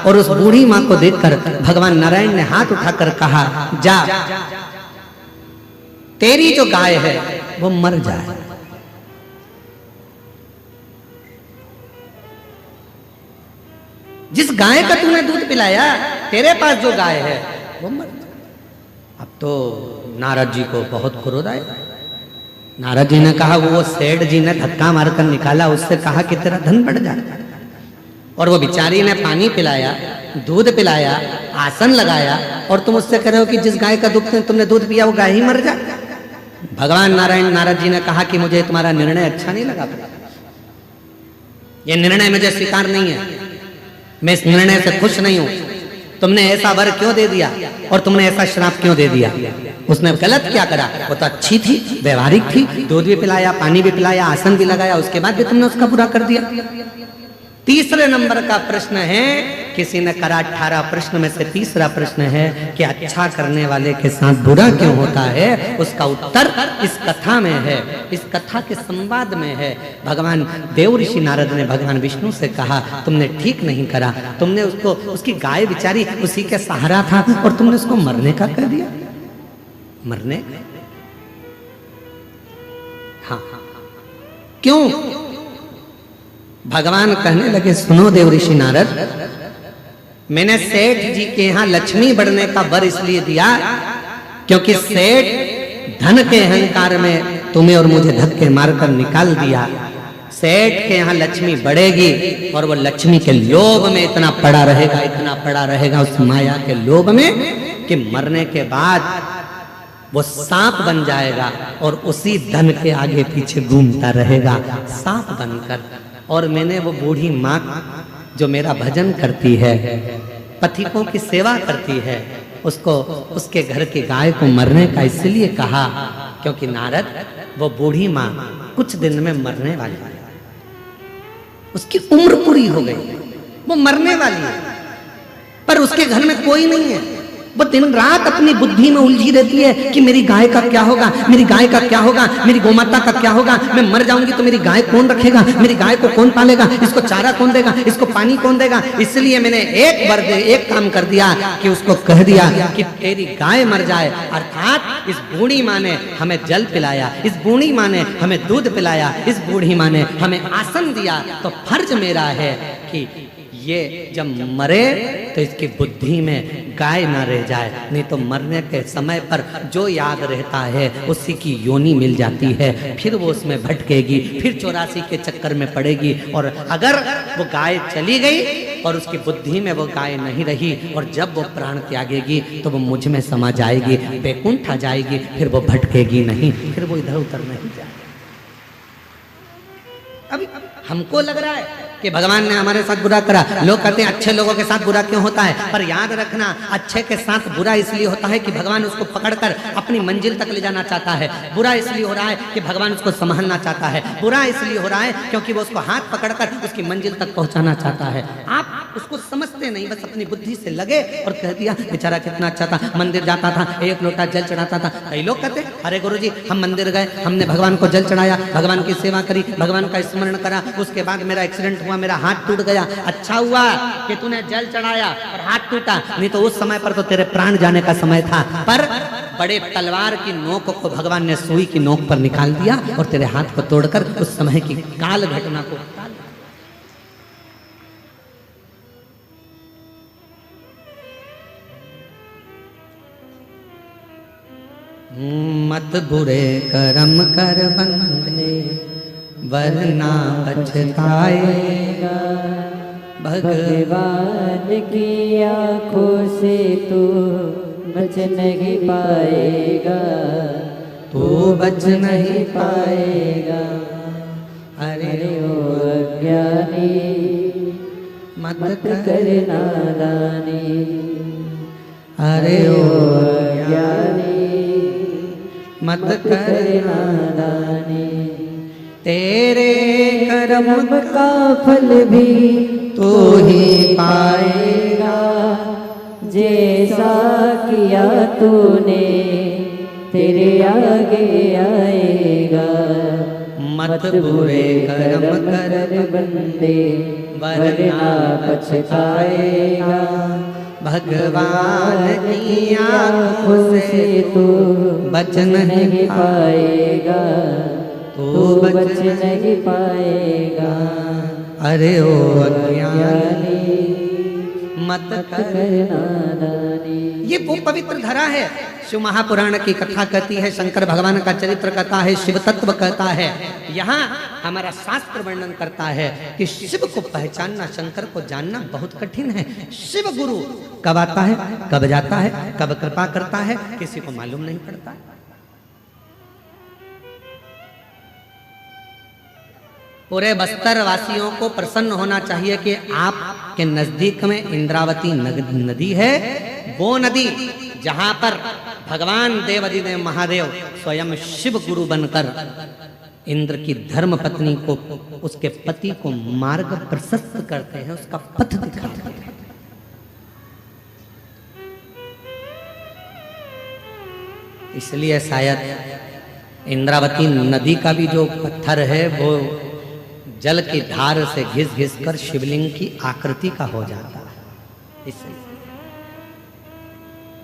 S1: और उस बूढ़ी माँ को देखकर भगवान नारायण ने हाथ उठाकर कहा, जा तेरी जो गाय है वो मर जाए। जिस गाय का तूने दूध पिलाया, तेरे पास जो गाय है वो मर जाए। अब तो नारद जी को बहुत क्रोध आया। नारद जी ने कहा, वो सेठ जी ने धक्का मारकर निकाला, उससे कहा कि तेरा धन बढ़ जाए। और वो बेचारी ने पानी पिलाया, दूध पिलाया, आसन लगाया और तुम उससे कह रहे हो कि जिस गाय का दूध तुमने दूध पिया वो गाय ही मर जाए। भगवान नारायण नारद जी ने कहा कि मुझे तुम्हारा निर्णय अच्छा नहीं लगा, ये निर्णय मुझे स्वीकार नहीं है, मैं इस निर्णय से खुश नहीं हूं। तुमने ऐसा वर क्यों दे दिया और तुमने ऐसा श्राप क्यों दे दिया? उसने गलत क्या करा? वो तो अच्छी थी, व्यवहारिक थी, दूध भी पिलाया, पानी भी पिलाया, आसन भी लगाया, उसके बाद भी तुमने उसका बुरा कर दिया। तीसरे नंबर का प्रश्न है, किसी ने करा 18 प्रश्न में से तीसरा प्रश्न है कि अच्छा करने वाले के साथ बुरा क्यों होता है? उसका उत्तर इस कथा में है, इस कथा के संवाद में है। भगवान देवऋषि नारद ने भगवान विष्णु से कहा, तुमने ठीक नहीं करा, तुमने उसको, उसकी गाय बेचारी उसी के सहारा था और तुमने उसको मरने का कह दिया। मरने? हाँ, क्यों? भगवान कहने लगे, सुनो देवऋषि नारद, मैंने सेठ जी के यहाँ लक्ष्मी बढ़ने का वर इसलिए दिया क्योंकि सेठ धन के अहंकार में तुम्हें और मुझे धक्के मारकर निकाल दिया। सेठ के यहाँ लक्ष्मी बढ़ेगी और वो लक्ष्मी के लोभ में इतना पड़ा रहेगा, इतना पड़ा रहेगा उस माया के लोभ में कि मरने के बाद वो सांप बन जाएगा और उसी धन के आगे पीछे घूमता रहेगा सांप बनकर। और मैंने वो बूढ़ी माँ जो मेरा भजन करती है, पथिकों की सेवा करती है, उसको उसके घर की गाय को मरने का इसलिए कहा क्योंकि नारद वो बूढ़ी माँ कुछ दिन में मरने वाली है, उसकी उम्र पूरी हो गई, वो मरने वाली है, पर उसके घर में कोई नहीं है। वो दिन रात अपनी बुद्धि में उलझी रहती है कि मेरी गाय का क्या होगा, मेरी गाय का क्या होगा, मेरी गोमाता का क्या होगा, मैं मर जाऊंगी तो मेरी गाय कौन रखेगा, मेरी गाय को कौन पालेगा, इसको चारा कौन देगा, इसको पानी कौन देगा। इसलिए मैंने एक काम कर दिया कि उसको कह दिया कि तेरी गाय मर जाए। अर्थात इस बूढ़ी माँ ने हमें जल पिलाया, इस बूढ़ी माँ ने हमें दूध पिलाया, इस बूढ़ी माँ ने हमें आसन दिया, तो फर्ज मेरा है कि ये जब मरे तो इसकी बुद्धि में गाय ना रह जाए, नहीं तो मरने के समय पर जो याद रहता है उसी की योनि मिल जाती है, फिर वो उसमें भटकेगी, फिर 84 के चक्कर में पड़ेगी। और अगर वो गाय चली गई और उसकी बुद्धि में वो गाय नहीं रही और जब वो प्राण त्यागेगी तो वो मुझ में समा जाएगी, बैकुंठ आ जाएगी, फिर वो भटकेगी नहीं, फिर वो इधर उधर नहीं जाएगी। अभी हमको लग रहा है कि भगवान ने हमारे साथ बुरा करा, लोग कहते हैं अच्छे लोगों के साथ बुरा क्यों होता है, पर याद रखना अच्छे के साथ बुरा इसलिए होता है कि भगवान उसको पकड़कर अपनी मंजिल तक ले जाना चाहता है। बुरा इसलिए हो रहा है कि भगवान उसको संभालना चाहता है, बुरा इसलिए हो रहा है क्योंकि वो उसको हाथ पकड़कर उसकी मंजिल तक पहुंचाना चाहता है। आप उसको समझते नहीं, बस अपनी बुद्धि से लगे और कह दिया बेचारा कितना अच्छा था, मंदिर जाता था, एक लोटा जल चढ़ाता था। कई लोग कहते अरे गुरुजी हम मंदिर गए, हमने भगवान को जल चढ़ाया, भगवान की सेवा करी, भगवान का स्मरण करा, उसके बाद मेरा एक्सीडेंट हुआ, मेरा हाथ टूट गया। अच्छा हुआ कि तूने जल चढ़ाया और हाथ टूटा, नहीं तो उस समय पर तो तेरे प्राण जाने का समय था। पर बड़े तलवार की नोक को भगवान ने सुई की नोक पर निकाल दिया और तेरे हाथ को तोड़कर उस समय की काल घटना को मत बुरे कर्म कर बंदे वरना पछताएगा।
S2: भगवान की आँखों से तू बच नहीं पाएगा,
S1: तू बच नहीं पाएगा।
S2: अरे ओ अज्ञानी मत कर नादानी,
S1: अरे ओ
S2: अज्ञानी
S1: मत कर
S2: नादानी।
S1: तेरे कर्म
S2: कर्म का फल भी
S1: तू ही
S2: पाएगा, जैसा किया तूने तेरे आगे आएगा।
S1: मत बुरे कर्म कर
S2: बंदे
S1: वरना
S2: पछताएगा।
S1: भगवान की आँखों से
S2: तू
S1: बच नहीं
S2: पाएगा,
S1: तू
S2: बच नहीं पाएगा।
S1: अरे ओ अज्ञानी मत कर।
S2: नादानी।
S1: ये वो पवित्र धरा है। शिव महापुराण की कथा कहती है, शंकर भगवान का चरित्र कहता है, शिव तत्व कहता है। यहाँ हमारा शास्त्र वर्णन करता है कि शिव को पहचानना, शंकर को जानना बहुत कठिन है। शिव गुरु कब आता है, कब जाता है, कब कृपा करता है, किसी को मालूम नहीं पड़ता। पूरे बस्तर वासियों को प्रसन्न होना चाहिए कि आपके नजदीक में इंद्रावती नदी है, वो नदी जहां पर भगवान देवाधिदेव महादेव स्वयं शिव गुरु बनकर इंद्र की धर्म पत्नी को, उसके पति को मार्ग प्रशस्त करते हैं, उसका पथ दिखाते हैं। इसलिए शायद इंद्रावती नदी का भी जो पत्थर है वो जल की धार से घिस घिस कर शिवलिंग की आकृति का हो जाता है। इससे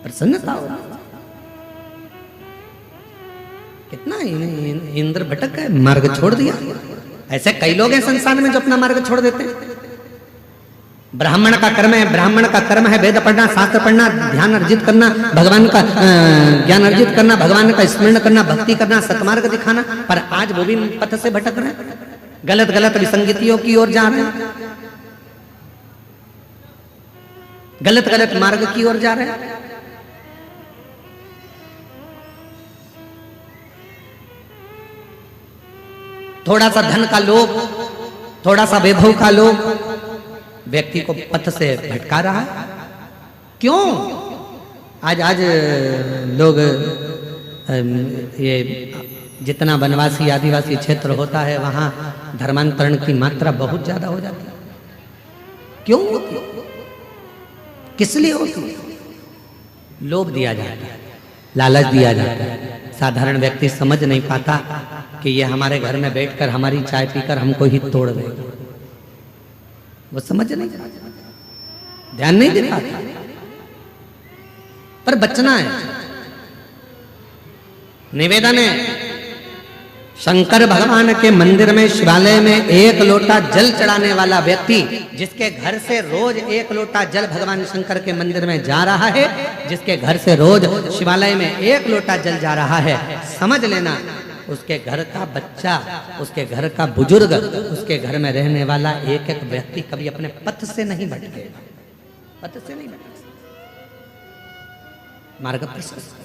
S1: प्रसन्नता हो, कितना इंद्र भटक गए, मार्ग छोड़ दिया। ऐसे कई लोग हैं संसार में जो अपना मार्ग छोड़ देते हैं। ब्राह्मण का कर्म है, ब्राह्मण का कर्म है वेद पढ़ना, शास्त्र पढ़ना, ध्यान अर्जित करना, भगवान का ज्ञान अर्जित करना, भगवान का स्मरण करना, भक्ति करना, सतमार्ग दिखाना। पर आज वो भी पथ से भटक रहे हैं, गलत गलत विसंगतियों की ओर जा रहे हैं, गलत गलत मार्ग की ओर जा रहे हैं। थोड़ा सा धन का लोभ, थोड़ा सा वैभव का लोभ व्यक्ति को पथ से भटका रहा है। क्यों? आज लोग ये जितना वनवासी आदिवासी क्षेत्र होता है वहां धर्मांतरण की मात्रा बहुत ज्यादा हो जाती है। क्यों होती है? किस लिए होती है? लोभ दिया जाता है, लालच दिया जाता है। साधारण व्यक्ति समझ नहीं पाता कि ये हमारे घर में बैठकर हमारी चाय पीकर हमको ही तोड़ देगा। वो समझ नहीं पाता, ध्यान नहीं दे पाता। पर बचना है। निवेदन है, शंकर भगवान के मंदिर में, शिवालय में एक लोटा जल चढ़ाने वाला व्यक्ति, जिसके घर से रोज एक लोटा जल भगवान शंकर के मंदिर में जा रहा है, जिसके घर से रोज शिवालय में एक लोटा जल जा रहा है, समझ लेना उसके घर का बच्चा, उसके घर का बुजुर्ग, उसके घर में रहने वाला एक एक व्यक्ति कभी अपने पथ से नहीं भटकेगा। पथ से नहीं भटकेगा, मार्ग प्रशस्त।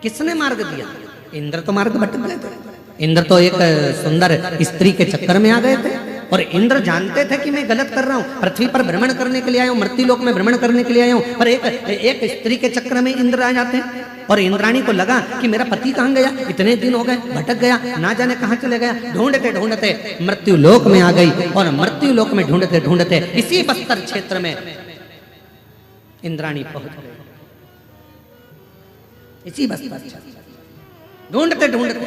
S1: किसने मार्ग दिया? इंद्र तो मार्ग भटक गए थे। इंद्र तो एक सुंदर स्त्री के चक्कर में आ गए थे और इंद्र जानते थे कि मैं गलत कर रहा हूं, पृथ्वी पर भ्रमण करने के लिए आया हूं, मृत्यु लोक में भ्रमण करने के लिए आया हूं, पर एक स्त्री के चक्कर में इंद्र आ जाते हैं। और इंद्राणी को लगा कि मेरा पति कहां गया, इतने दिन हो गए, भटक गया, ना जाने कहां चले गया। ढूंढते ढूंढते मृत्यु लोक में आ गई और मृत्यु लोक में ढूंढते ढूंढते इसी बस्तर क्षेत्र में इंद्राणी पहुंच गई। इसी बस्तर ढूंढते ढूंढते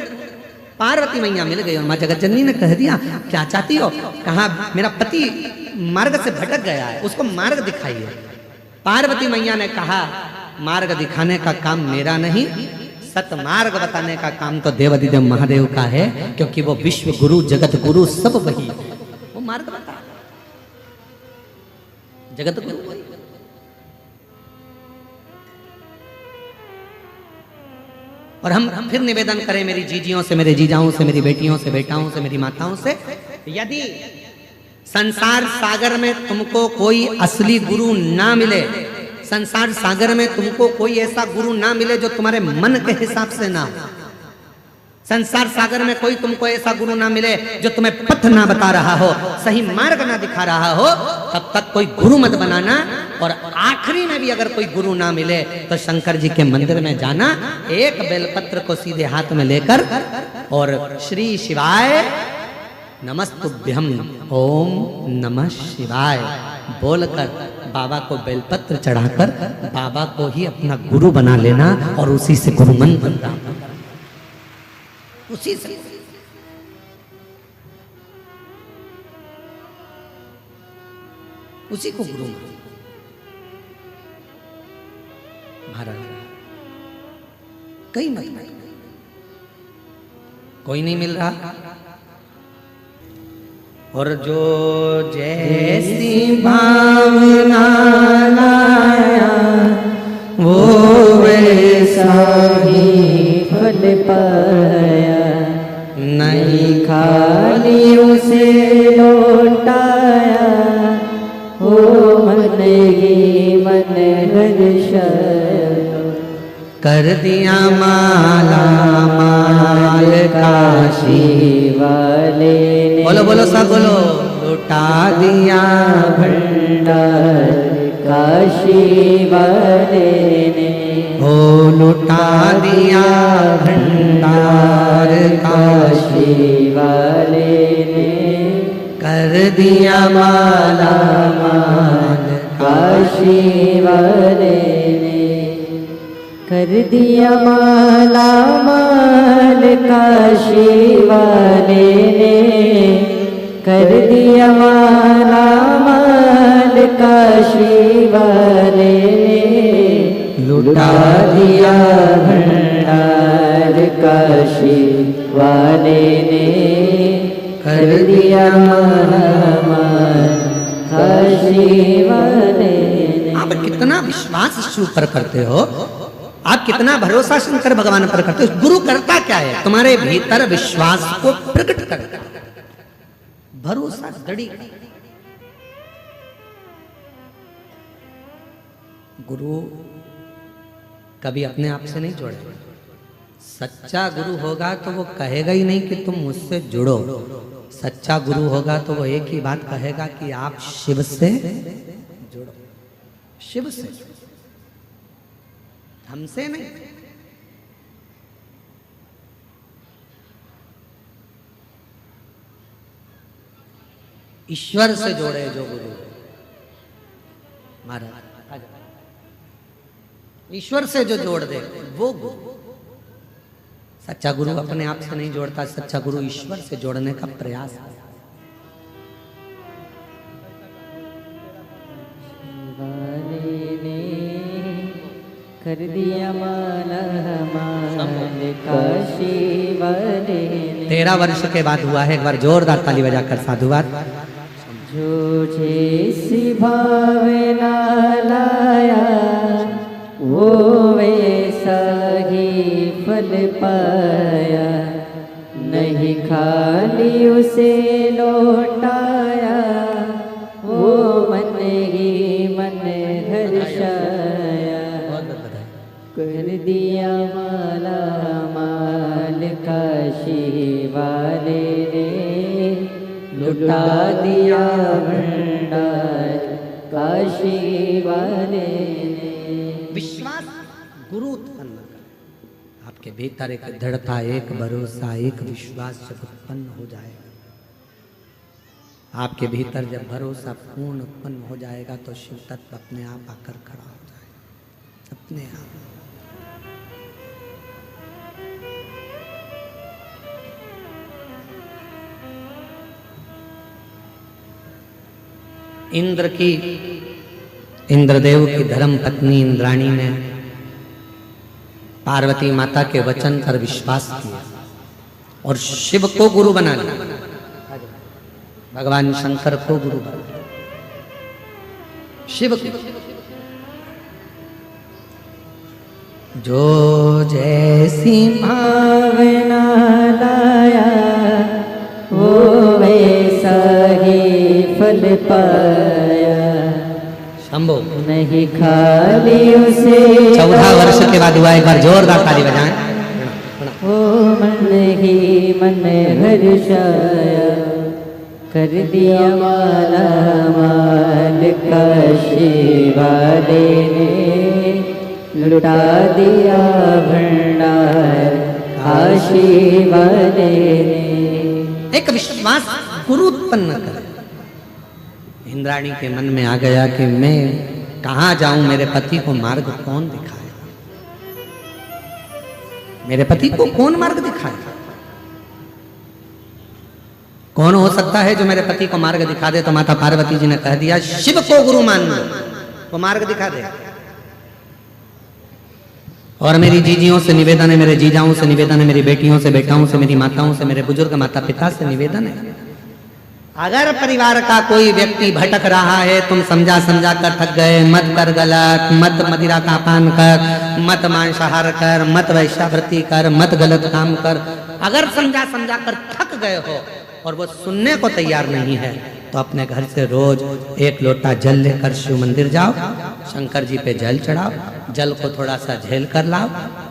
S1: पार्वती मैया मिल गई और मां जगत जननी ने कह दिया, क्या चाहती हो? कहा मेरा पति मार्ग से भटक गया है, उसको मार्ग दिखाइए। पार्वती मैया ने कहा, मार्ग दिखाने का काम मेरा नहीं, सतमार्ग बताने का काम तो देवाधिदेव महादेव का है, क्योंकि वो विश्व गुरु, जगत गुरु सब वही है। वो मार्ग बता, जगत गुरु वही। और हम फिर निवेदन करें मेरी जीजियों से, मेरे जीजाओं से, मेरी बेटियों से, बेटाओं से, मेरी माताओं से, यदि संसार सागर में तुमको कोई असली गुरु ना मिले, संसार सागर में तुमको कोई ऐसा गुरु ना मिले जो तुम्हारे मन के हिसाब से ना हो, संसार सागर में कोई तुमको ऐसा गुरु ना मिले जो तुम्हें पथ ना बता रहा हो, सही मार्ग ना दिखा रहा हो, तब तक कोई गुरु मत बनाना। और आखिरी में भी अगर कोई गुरु ना मिले तो शंकर जी के मंदिर में जाना, एक बेलपत्र को सीधे हाथ में लेकर और श्री शिवाय नमस्तुभ्यम ओम नमः शिवाय बोलकर बाबा को बेलपत्र चढ़ाकर बाबा को ही अपना गुरु बना लेना और उसी से गुरु मंत्र प्राप्त करना, उसी से। उसी को गुरु मान। महाराज कई मत, कोई नहीं मिल रहा। और जो जैसी भावना लाया वो वैसा ही
S2: फल पाया,
S1: नहीं
S2: खाली उसे लौटाया, ओ मन ही मन हर्षाया।
S1: कर दिया माला माल काशी
S2: वाले ने,
S1: बोलो बोलो सब बोलो, लुटा दिया
S2: भंडार काशी वाले ने,
S1: ओ लुटा दिया भंडार काशी
S2: वाले ने,
S1: कर दिया माला माल
S2: काशी वाले ने, कर दिया माला माल काशी वाले ने, कर दिया माला माल काशी वाले ने, लुटा दिया भंडार काशी वाले ने, कर दिया माला माल काशी वाले ने।
S1: आप कितना विश्वास शिव पर करते हो, आप कितना भरोसा शंकर भगवान पर करते हो। गुरु करता क्या है? तुम्हारे भीतर विश्वास को प्रकट करता है, भरोसा दृढ़। गुरु कभी अपने आप से नहीं जोड़े, सच्चा गुरु होगा तो वो कहेगा ही नहीं कि तुम मुझसे जुड़ो। सच्चा गुरु होगा तो वो एक ही बात कहेगा कि आप शिव से जुड़ो, शिव से, हमसे नहीं। ईश्वर से जोड़े जो गुरु महाराज, ईश्वर से जो जोड़ दे वो गुरु। सच्चा गुरु अपने आप से नहीं जोड़ता, सच्चा गुरु ईश्वर से जोड़ने का प्रयास है।
S2: कर दिया माला माल काशी वाले।
S1: 13 वर्ष के बाद हुआ है। एक बार जोरदार ताली बजाकर साधुवाद।
S2: जो जैसी भावना लाया वो वैसा ही फल पाया, नहीं खाली उसे लौटाया, वो मन ही मन हर्षाया। कर दिया माला माल काशी वाले ने, लुटा दिया भंडार काशी वाले ने।
S1: विश्वास गुरु उत्पन्न कर, आपके भीतर एक दृढ़ता, एक भरोसा, एक विश्वास जब उत्पन्न हो जाएगा, आपके भीतर जब भरोसा पूर्ण उत्पन्न हो जाएगा तो शिव तत्व अपने आप आकर खड़ा हो जाएगा, अपने आप। इंद्रदेव की धर्म पत्नी इंद्राणी ने पार्वती माता के वचन पर विश्वास किया और शिव को गुरु बना लिया, भगवान शंकर को गुरु बना लिया, शिव को। जो जैसी
S2: भावना लाया वो वैसा ही फल पाया,
S1: शंभो।
S2: नहीं खाली उसे
S1: 14 वर्ष के बाद हुआ। एक बार जोरदार ताली बजाएं।
S2: वो मन ही मन हर्षाया, कर दिया माला माल काशी वाले ने, लुटा दिया भंडार काशी वाले ने।
S1: एक विश्वास गुरु उत्पन्न कर। इंद्राणी के मन में आ गया कि मैं कहां जाऊं, मेरे पति को मार्ग कौन दिखाएगा, मेरे पति को कौन मार्ग दिखाएगा। कौन हो सकता है जो मेरे पति को मार्ग दिखा दे? तो माता पार्वती जी ने कह दिया शिव को गुरु मान लो, वो मार्ग दिखा दे। और मेरी जीजियों से निवेदन है, मेरे जीजाओं से निवेदन है, मेरी बेटियों से, बेटाओं से, मेरी माताओं से, मेरे बुजुर्ग माता पिता से निवेदन है, अगर परिवार का कोई व्यक्ति भटक रहा है, तुम समझा समझा कर थक गए, मत कर गलत, मत मदिरा का पान कर, मत मांसाहार कर, मत वैश्यावृत्ति कर, मत गलत काम कर, अगर समझा समझा कर थक गए हो और वो सुनने को तैयार नहीं है, तो अपने घर से रोज 1 लोटा जल लेकर शिव मंदिर जाओ, शंकर जी पे जल चढ़ाओ, जल को थोड़ा सा झेल कर लाओ,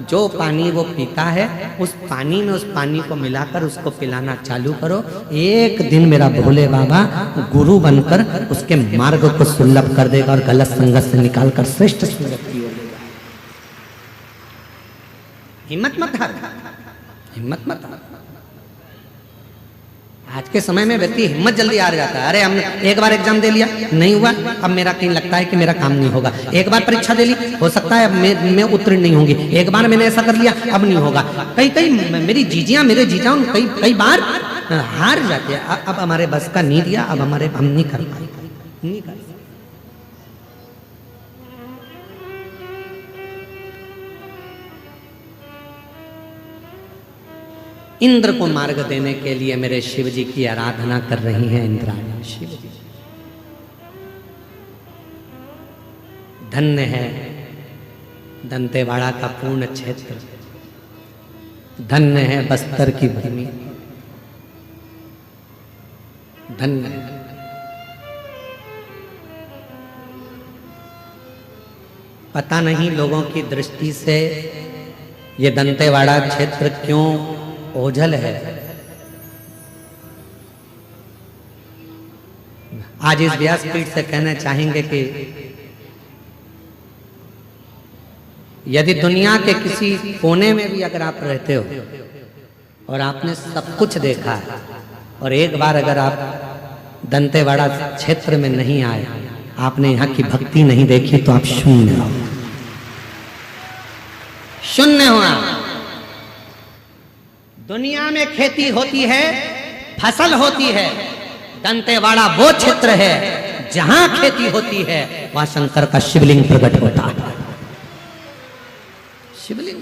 S1: जो पानी वो पीता है उस पानी में उस पानी को मिलाकर उसको पिलाना चालू करो। एक दिन मेरा भोले बाबा गुरु बनकर उसके मार्ग को सुलभ कर देगा और गलत संगत से निकालकर श्रेष्ठ संगत की ओर ले जाएगा। हिम्मत मत हार, हिम्मत मत हार। आज के समय में व्यक्ति हिम्मत जल्दी हार जाता है। अरे हमने एक बार एग्जाम दे लिया, नहीं हुआ, अब मेरा कहीं लगता है कि मेरा काम नहीं होगा। एक बार परीक्षा दे ली, हो सकता है अब मैं उत्तीर्ण नहीं होंगी। एक बार मैंने ऐसा कर लिया, अब नहीं होगा। कई मेरी जीजियां, मेरे जीजाओं कई बार हार जाते हैं। अब हमारे बस का नहीं दिया, अब हम नहीं कर पाए, नहीं कर। इंद्र को मार्ग देने के लिए मेरे शिव जी की आराधना कर रही हैं इंद्राणी। शिव जी धन्य है दंतेवाड़ा का पूर्ण क्षेत्र, धन्य है बस्तर की भूमि, धन्य है। पता नहीं लोगों की दृष्टि से ये दंतेवाड़ा क्षेत्र क्यों ओझल है? आज इस व्यासपीठ से कहना चाहेंगे कि यदि दुनिया के किसी कोने में भी अगर आप रहते हो और आपने सब कुछ देखा है और एक बार अगर आप दंतेवाड़ा क्षेत्र में नहीं आए, आपने यहाँ की भक्ति नहीं देखी, तो आप शून्य हो, शून्य हो आप। दुनिया में खेती होती है, फसल होती है, दंतेवाड़ा वो क्षेत्र है जहां खेती होती है, वहां शंकर का शिवलिंग प्रकट होता है। शिवलिंग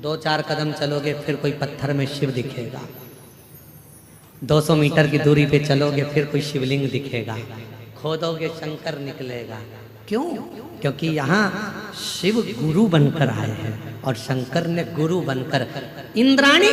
S1: 2-4 कदम चलोगे फिर कोई पत्थर में शिव दिखेगा, 200 मीटर की दूरी पे चलोगे फिर कोई शिवलिंग दिखेगा, खोदोगे शंकर निकलेगा। क्यों? क्योंकि यहाँ शिव गुरु बनकर आए हैं और शंकर ने गुरु बनकर, इंद्राणी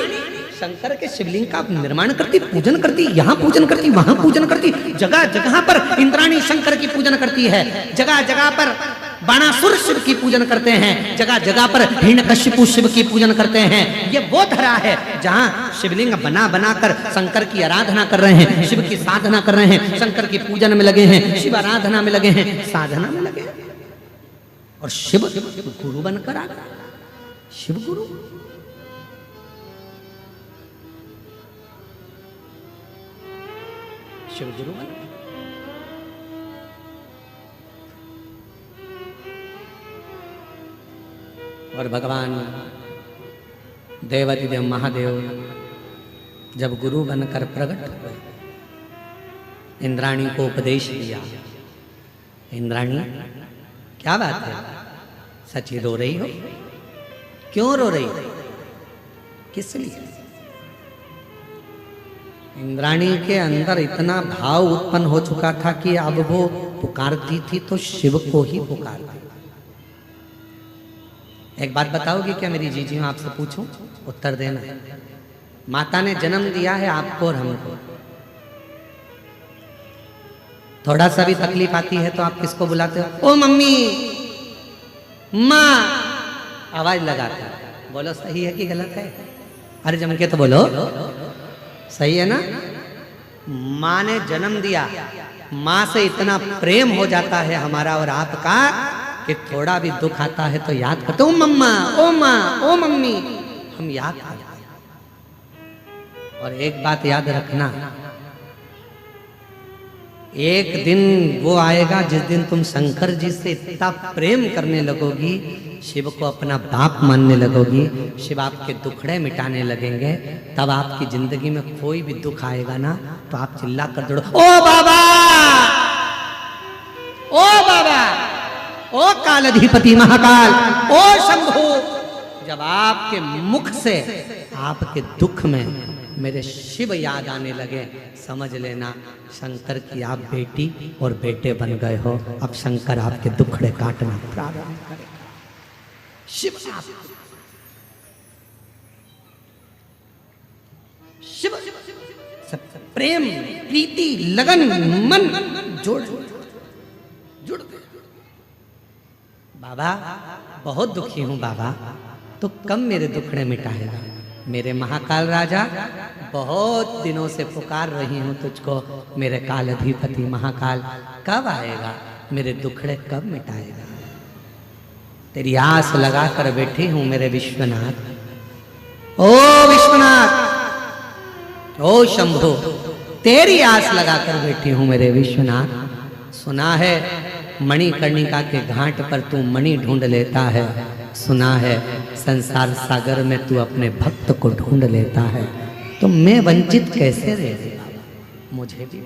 S1: शंकर के शिवलिंग का निर्माण करती, पूजन करती, यहाँ पूजन करती, वहां पूजन करती, जगह जगह पर इंद्राणी शंकर की पूजन करती है, जगह जगह पर बाणासुर शिव की पूजन करते हैं, जगह जगह पर हिरण्यकशिपु शिव की पूजन करते हैं। ये वो धरा है जहां शिवलिंग बना बनाकर शंकर की आराधना कर रहे हैं, शिव की साधना कर रहे हैं, शंकर की पूजन में लगे हैं, शिव आराधना में लगे हैं, साधना में लगे हैं, और शिव गुरु बनकर आ गया, शिव गुरु। शिव गुरु बन, और भगवान देवाधिदेव महादेव जब गुरु बनकर प्रकट हुए, इंद्राणी को उपदेश दिया। इंद्राणी क्या बात है, सच्ची रो रही हो? क्यों रो रही हो? किस लिए? इंद्राणी के अंदर इतना भाव उत्पन्न हो चुका था कि अब वो पुकारती थी तो शिव को ही पुकारती। एक बात बताओगी क्या मेरी जीजी, मैं आपसे पूछूं, उत्तर देना। माता ने जन्म दिया है आपको और हमको, थोड़ा सा भी तकलीफ आती है तो आप किसको बुलाते हो? ओ मम्मी, माँ, आवाज लगाते हो। बोलो सही है कि गलत है? अरे जम के तो बोलो, सही है ना? माँ ने जन्म दिया, माँ से इतना प्रेम हो जाता है हमारा और आपका कि थोड़ा भी दुख आता है तो याद करते, ओ मम्मा, ओ माँ, ओ मम्मी, हम याद करते हैं। और एक बात याद रखना, एक दिन वो आएगा जिस दिन तुम शंकर जी से इतना प्रेम करने लगोगी, शिव को अपना बाप मानने लगोगी, शिव आपके दुखड़े मिटाने लगेंगे, तब आपकी जिंदगी में कोई भी दुख आएगा ना तो आप चिल्ला कर दौड़ो, ओ बाबा, ओ बाबा, ओ कालाधिपति महाकाल, ओ शंभू। जब आपके मुख से आपके दुख में मेरे शिव याद आने लगे, समझ लेना शंकर की आप बेटी और बेटे बन गए हो। अब शंकर आपके दुखड़े काटना प्रारंभ करेगा। शिव शिव सब प्रेम, प्रीति, लगन, मन जोड़ गए। बाबा बहुत दुखी हूं बाबा, तो कब मेरे दुखड़े मिटाएगा? मेरे महाकाल राजा, बहुत दिनों से पुकार रही हूं तुझको, मेरे कालाधिपति महाकाल, कब आएगा? मेरे दुखड़े कब मिटाएगा? तेरी आस लगा कर बैठी हूं मेरे विश्वनाथ। ओ विश्वनाथ, ओ शंभो, तेरी आस लगा कर बैठी हूं मेरे विश्वनाथ। सुना है मणिकर्णिका के घाट पर तू मणि ढूंढ लेता है, सुना है संसार सागर में तू अपने भक्त को ढूंढ लेता है, तो मैं वंचित कैसे रह गया? मुझे भी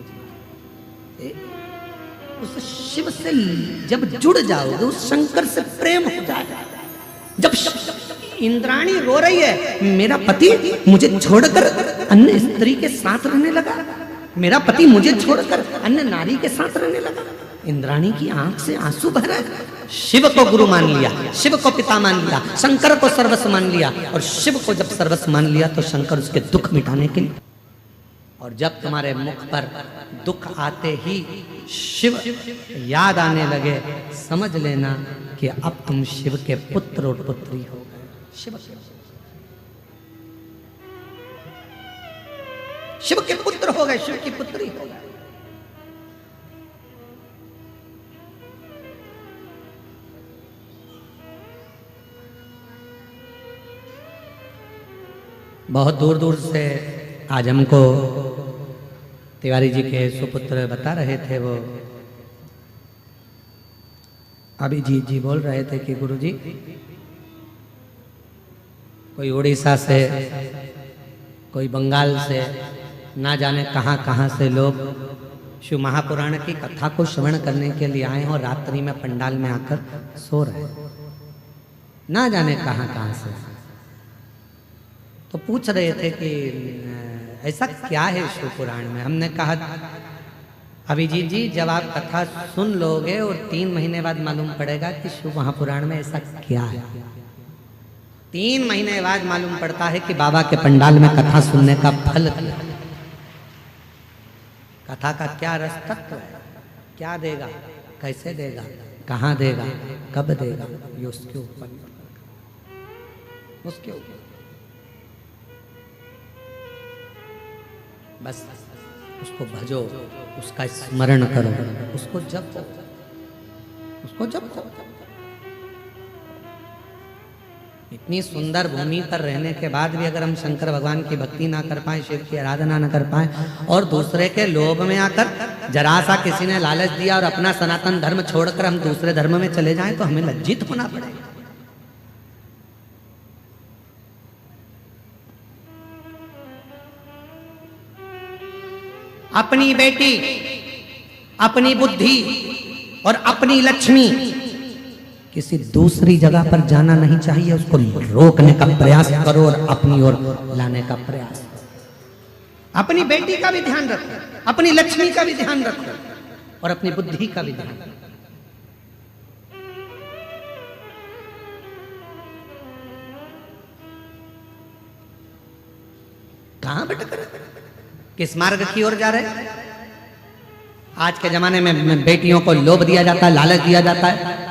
S1: उस शिव से जब जुड़ जाओगे, उस शंकर से प्रेम हो जाएगा। जब इंद्राणी रो रही है, मेरा पति मुझे छोड़कर अन्य स्त्री के साथ रहने लगा, मेरा पति मुझे छोड़कर अन्य नारी के साथ रहने लगा, इंद्राणी की आंख से आंसू बह रहे। शिव को गुरु मान लिया, शिव को पिता मान लिया, शंकर को सर्वस्व मान लिया, और शिव को जब सर्वस्व मान लिया तो शंकर उसके दुख मिटाने के लिए, और जब तुम्हारे मुख पर दुख आते ही शिव याद आने लगे, समझ लेना कि अब तुम शिव के पुत्र और पुत्री हो गए। शिव के पुत्र हो गए, शिव की पुत्री हो गए। बहुत दूर दूर से आज हमको तिवारी जी के सुपुत्र बता रहे थे, वो अभिजीत जी बोल रहे थे कि गुरुजी कोई उड़ीसा से, कोई बंगाल से, ना जाने कहाँ कहाँ से लोग शिव महापुराण की कथा को श्रवण करने के लिए आए और रात्रि में पंडाल में आकर सो रहे, ना जाने कहाँ कहाँ से। तो पूछ रहे थे कि ऐसा क्या है शिव पुराण में। हमने कहा अभिजीत जी जब आप कथा सुन लोगे और 3 महीने बाद मालूम पड़ेगा कि शिव महापुराण में ऐसा क्या है। 3 महीने बाद मालूम पड़ता है कि बाबा के पंडाल में कथा सुनने का फल क्या, कथा का क्या रस तत्व है, क्या देगा, कैसे देगा, कहाँ देगा, कब देगा, ये उसके ऊपर, उसके ऊपर बस उसको भजो, उसका स्मरण करो, उसको जपो, उसको जपो। इतनी सुंदर भूमि पर रहने के बाद भी अगर हम शंकर भगवान की भक्ति ना कर पाए, शिव की आराधना ना कर पाए और दूसरे के लोभ में आकर जरा सा किसी ने लालच दिया और अपना सनातन धर्म छोड़कर हम दूसरे धर्म में चले जाएं तो हमें लज्जित होना पड़ेगा। अपनी बेटी, अपनी बुद्धि और अपनी लक्ष्मी किसी दूसरी जगह पर जाना नहीं चाहिए, उसको रोकने का प्रयास करो और अपनी ओर लाने का प्रयास। अपनी बेटी का भी ध्यान रखो, अपनी लक्ष्मी का भी ध्यान रखो और अपनी बुद्धि का भी ध्यान रखो। कहां भटक रहे, किस मार्ग की ओर जा रहे। आज के जमाने में बेटियों को लोभ दिया जाता है, लालच दिया जाता है।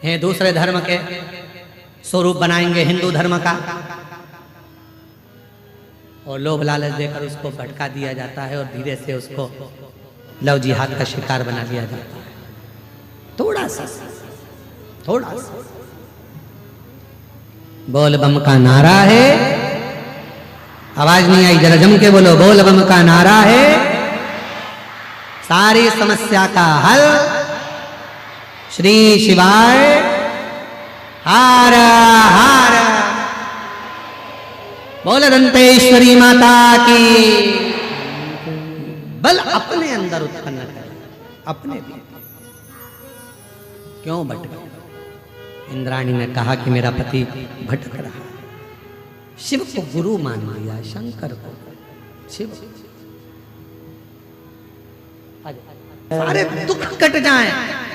S1: हैं दूसरे धर्म के स्वरूप बनाएंगे हिंदू धर्म का और लोभ लालच देकर उसको भटका दिया जाता है और धीरे से उसको लव जिहाद का शिकार बना दिया जाता है। थोड़ा सा बोल बम का नारा है, आवाज नहीं आई, जरा जम के बोलो, बोल बम का नारा है, सारी समस्या का हल श्री शिवाय हार हार। बोल दंतेश्वरी माता की। बल अपने अंदर उत्पन्न करें, अपने भी क्यों भटके। इंद्राणी ने कहा कि मेरा पति भटक रहा है, शिव को गुरु मान लिया, शंकर को शिव। सारे दुख कट जाएं,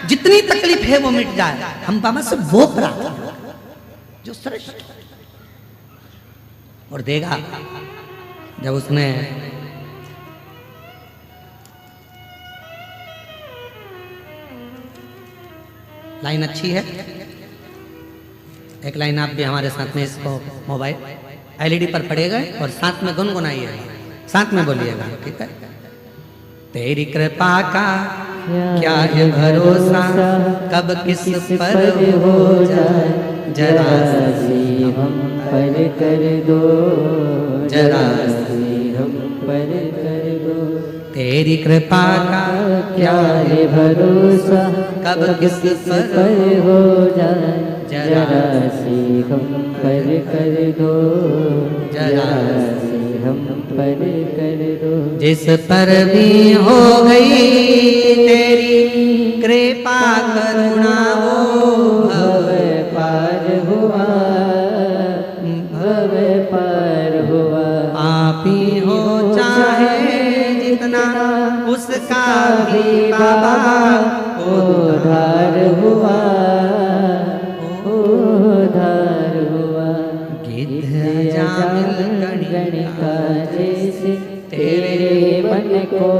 S1: जितनी तकलीफ है वो मिट जाए, हम बाबा से वो प्राप्त जो श्रेष्ठ और देगा। जब उसने लाइन अच्छी है, एक लाइन आप भी हमारे साथ में इसको मोबाइल एलईडी पर पड़ेगा और साथ में गुनगुनाइएगा, साथ में बोलिएगा, ठीक है। तेरी कृपा का क्या है भरोसा, कब किस पर हो जाए, जरा सी हम पर कर दो, जरा सी हम पर कर दो। तेरी कृपा का क्या है भरोसा, कब किस पर हो जाए, जरा सी हम पर कर दो, जरा सी हम पर कर दो। जिस पर भी हो गई तेरी कृपा करुणा, वो भव पार हुआ, भव पार हुआ। आप ही हो चाहे जितना, उसका भी बाबा उद्धार हुआ, उद्धार हुआ। गिद्ध जामिल गणिका जैसे तेरे मन को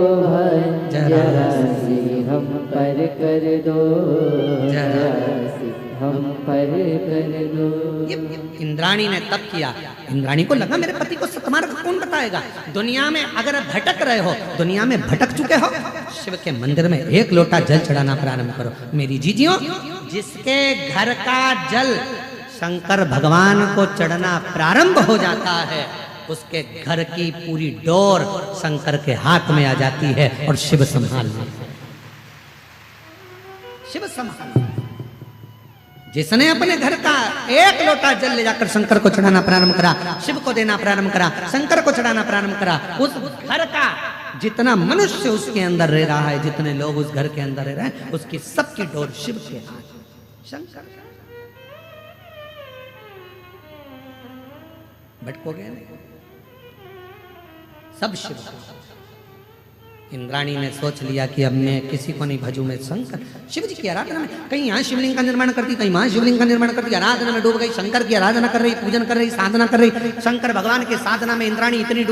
S1: इंद्राणी ने तप किया। इंद्राणी को लगा मेरे पति को सतमार्ग कौन बताएगा। दुनिया में अगर भटक रहे हो, दुनिया में भटक चुके हो, शिव के मंदिर में एक लोटा जल चढ़ाना प्रारंभ करो। मेरी जीजियों, जिसके घर का जल शंकर भगवान को चढ़ना प्रारंभ हो जाता है, उसके घर की पूरी डोर शंकर के हाथ में आ जाती है और शिव संभाल लेते हैं। शिव संभाल। जिसने अपने घर का एक लोटा जल ले जाकर शंकर को चढ़ाना प्रारंभ करा, शिव को देना प्रारंभ करा, शंकर को चढ़ाना प्रारंभ करा, उस घर का जितना मनुष्य उसके अंदर रह रहा है, जितने लोग उस घर के अंदर रह रहे हैं, उसकी सबकी डोर शिव के हाथ। शंकर भटकोगे नहीं, सब शिव। इंद्राणी ने सोच लिया कि अब मैं किसी को नहीं भजू, मैं शंकर शिव जी की आराधना में, कहीं यहाँ शिवलिंग का निर्माण करती, कहीं वहां शिवलिंग का निर्माण करती, आराधना में डूब गई, शंकर की आराधना कर रही, पूजन कर रही, साधना कर रही। शंकर भगवान की साधना में इंद्राणी इतनी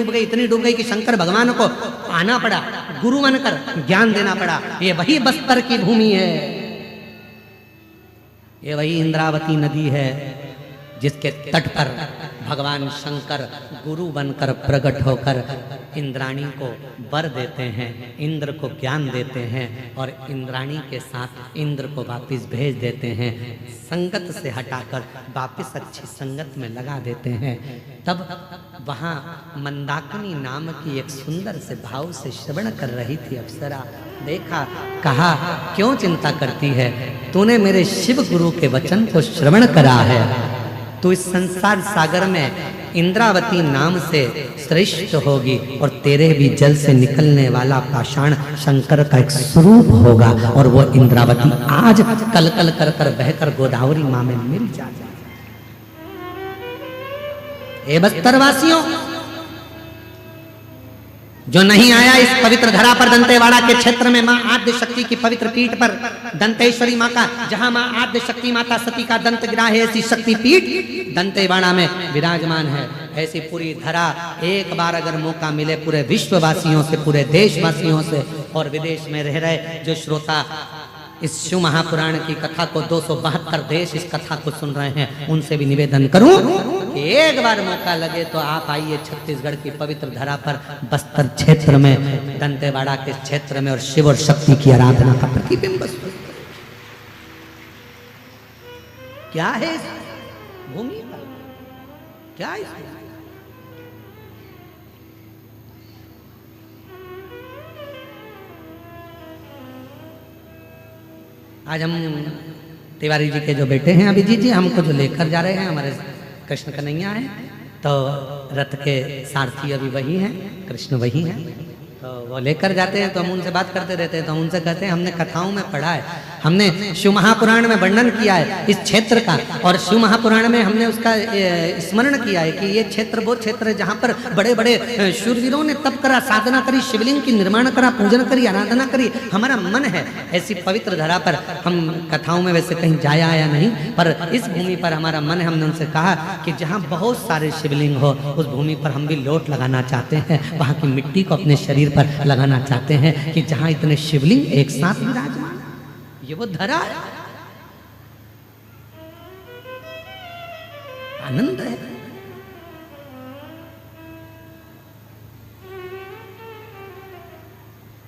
S1: डूब गई कि शंकर भगवान को आना पड़ा, गुरु बनकर ज्ञान देना पड़ा। ये वही बस्तर की भूमि है, ये वही इंद्रावती नदी है, जिसके तट पर भगवान शंकर गुरु बनकर प्रकट होकर इंद्राणी को वर देते हैं, इंद्र को ज्ञान देते हैं और इंद्राणी के साथ इंद्र को वापस भेज देते हैं, संगत से हटाकर वापस अच्छी संगत में लगा देते हैं। तब वहाँ मंदाकिनी नाम की एक सुंदर से भाव से श्रवण कर रही थी अप्सरा। देखा, कहा, क्यों चिंता करती है, तूने मेरे शिव गुरु के वचन को श्रवण करा है, तो इस संसार सागर में इंद्रावती नाम से श्रेष्ठ होगी और तेरे भी जल से निकलने वाला पाषाण शंकर का एक स्वरूप होगा और वो इंद्रावती आज कल कल कर कर बहकर गोदावरी मां में मिल जाएगी। ए बस्तरवासियों, जो नहीं आया इस पवित्र धरा पर, दंतेवाड़ा के क्षेत्र में मां आद्य शक्ति की पवित्र पीठ पर, दंतेश्वरी मां का, जहां मां आद्य शक्ति माता सती का दंत गिरा है, ऐसी शक्ति पीठ दंतेवाड़ा में विराजमान है। ऐसी पूरी धरा एक बार अगर मौका मिले पूरे विश्ववासियों से, पूरे देशवासियों से और विदेश में रह रहे जो श्रोता इस शिव महापुराण की कथा को 272 देश इस कथा को सुन रहे हैं, उनसे भी निवेदन करूं कि एक बार मौका लगे तो आप आइए छत्तीसगढ़ की पवित्र धरा पर, बस्तर क्षेत्र में, दंतेवाड़ा के क्षेत्र में, और शिव और शक्ति की आराधना का प्रतिबिंब। क्या है इस भूमि पर, क्या है? आज हम तिवारी जी के जो बेटे हैं अभिजीत जी, हमको जो लेकर जा रहे हैं, हमारे कृष्ण कन्हैया है, तो रथ के सारथी अभी वही हैं, कृष्ण वही हैं, तो वो लेकर जाते हैं। तो हम उनसे बात करते रहते हैं, तो हम उनसे कहते हैं हमने कथाओं में पढ़ा है, हमने शिव महापुराण में वर्णन किया है इस क्षेत्र का, और शिव महापुराण में हमने उसका स्मरण किया है कि ये क्षेत्र वो क्षेत्र है जहाँ पर बड़े बड़े शूरवीरों ने तप करा, साधना करी, शिवलिंग की निर्माण करा, पूजन करी, आराधना करी। हमारा मन है ऐसी पवित्र धरा पर, हम कथाओं में वैसे कहीं जाया आया नहीं, पर इस भूमि पर हमारा मन है। हमने उनसे कहा कि जहाँ बहुत सारे शिवलिंग हो उस भूमि पर हम भी लोट लगाना चाहते हैं, वहाँ की मिट्टी को अपने शरीर पर लगाना चाहते हैं कि जहाँ इतने शिवलिंग एक साथ विराजमान, ये वो धरा है, आनंद है।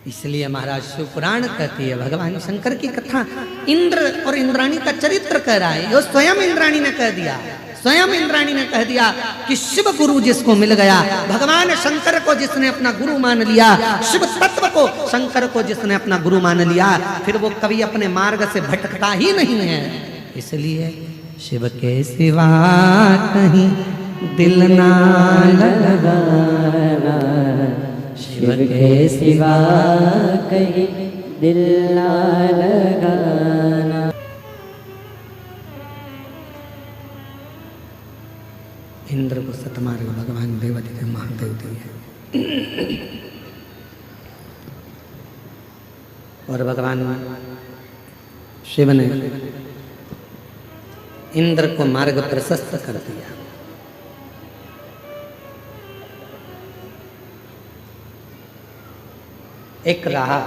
S1: इसलिए महाराज शिव पुराण कहती है, भगवान शंकर की कथा इंद्र और इंद्राणी का चरित्र कह रहा है। यो स्वयं इंद्राणी ने कह दिया, स्वयं इंद्राणी ने कह दिया कि शिव गुरु जिसको मिल गया, भगवान शंकर को जिसने अपना गुरु मान लिया, शिव तत्व को, शंकर को जिसने अपना गुरु मान लिया, फिर वो कभी अपने मार्ग से भटकता ही नहीं है। इसलिए शिव के सिवा कहीं दिल ना लगाना,
S2: शिव के सिवा कहीं दिल ना लगाना।
S1: इंद्र को सतमार्ग भगवान देवादिदेव महादेव दिए, और भगवान शिव ने इंद्र को मार्ग प्रशस्त कर दिया। एक रहा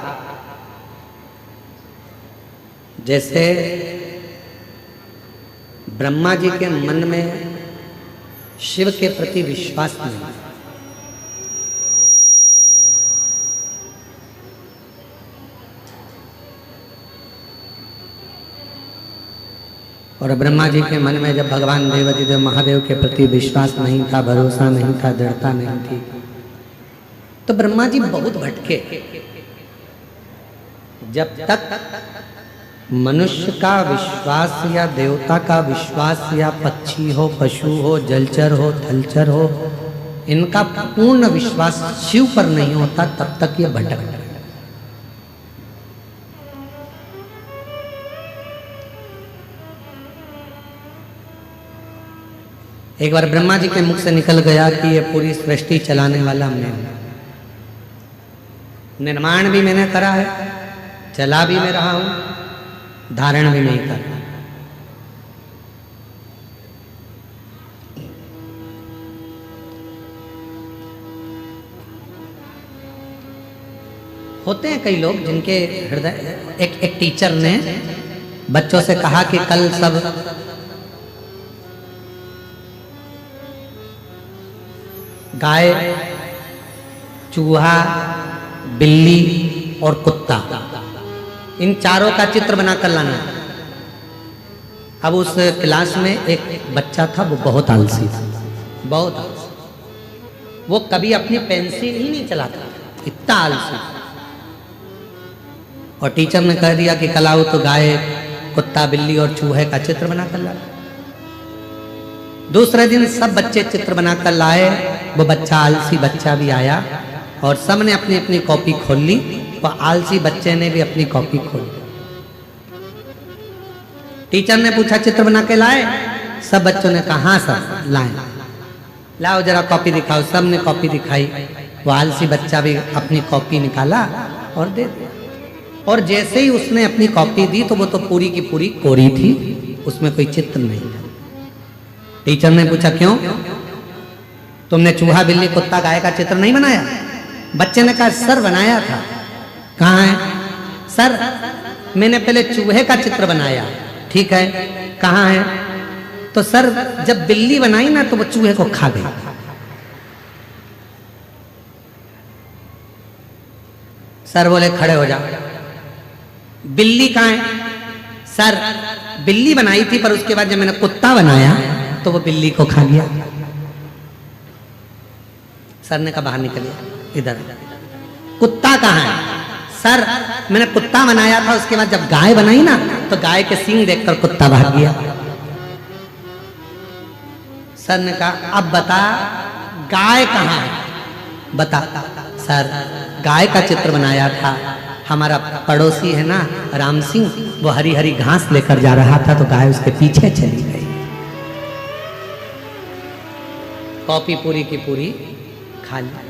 S1: जैसे ब्रह्मा जी के मन में शिव के प्रति विश्वास नहीं। और ब्रह्मा जी के मन में जब भगवान देवाधिदेव महादेव के प्रति विश्वास नहीं था, भरोसा नहीं था, दृढ़ता नहीं थी, तो ब्रह्मा जी बहुत भटके। जब तक मनुष्य का विश्वास या देवता का विश्वास या पक्षी हो, पशु हो, जलचर हो, थलचर हो, इनका पूर्ण विश्वास शिव पर नहीं होता, तब तक ये भटक रहे। एक बार ब्रह्मा जी के मुख से निकल गया कि ये पूरी सृष्टि चलाने वाला मैं हूं, निर्माण भी मैंने करा है, चला भी मैं रहा हूं, धारण भी नहीं कर रहा। होते हैं कई लोग जिनके हृदय, एक टीचर ने बच्चों से कहा कि कल सब गाय, चूहा, बिल्ली और कुत्ता, इन चारों का चित्र बनाकर लाना। अब उस क्लास में एक बच्चा था, वो बहुत आलसी था, बहुत आलसी। वो कभी अपनी पेंसिल ही नहीं चलाता, इतना आलसी। और टीचर ने कह दिया कि कल आओ तो गाय, कुत्ता, बिल्ली और चूहे का चित्र बनाकर लाना। दूसरे दिन सब बच्चे चित्र बनाकर लाए। वो बच्चा, आलसी बच्चा भी आया और सब ने अपनी अपनी कॉपी खोल ली। तो आलसी बच्चे ने भी अपनी कॉपी खोली। टीचर ने पूछा चित्र बना के लाए? सब बच्चों ने कहा हाँ सर लाए। लाओ जरा कॉपी दिखाओ। सब ने कॉपी दिखाई। वो आलसी बच्चा भी अपनी कॉपी निकाला और दे दिया। और जैसे ही उसने अपनी कॉपी दी तो वो तो पूरी की पूरी कोरी थी, उसमें कोई चित्र नहीं था। टीचर ने पूछा क्यों? तुमने चूहा, बिल्ली, कुत्ता, गाय का चित्र नहीं बनाया? बच्चे ने कहा सर बनाया था। कहाँ है? सर मैंने पहले चूहे का चित्र बनाया। ठीक है, कहाँ है? तो सर जब बिल्ली बनाई ना तो वो चूहे को खा गई। सर बोले खड़े हो जाओ। बिल्ली कहाँ है? सर बिल्ली बनाई थी पर उसके बाद जब मैंने कुत्ता बनाया तो वो बिल्ली को खा गया। सर ने कहा बाहर निकलिए इधर। कुत्ता कहाँ है? सर मैंने कुत्ता बनाया था, उसके बाद जब गाय बनाई ना तो गाय के सींग देखकर कुत्ता भाग गया। सर ने कहा अब बता गाय कहाँ है? बता। सर गाय का चित्र बनाया था, हमारा पड़ोसी है ना राम सिंह, वो हरी हरी घास लेकर जा रहा था तो गाय उसके पीछे चली गई। कॉपी पूरी की पूरी खाली।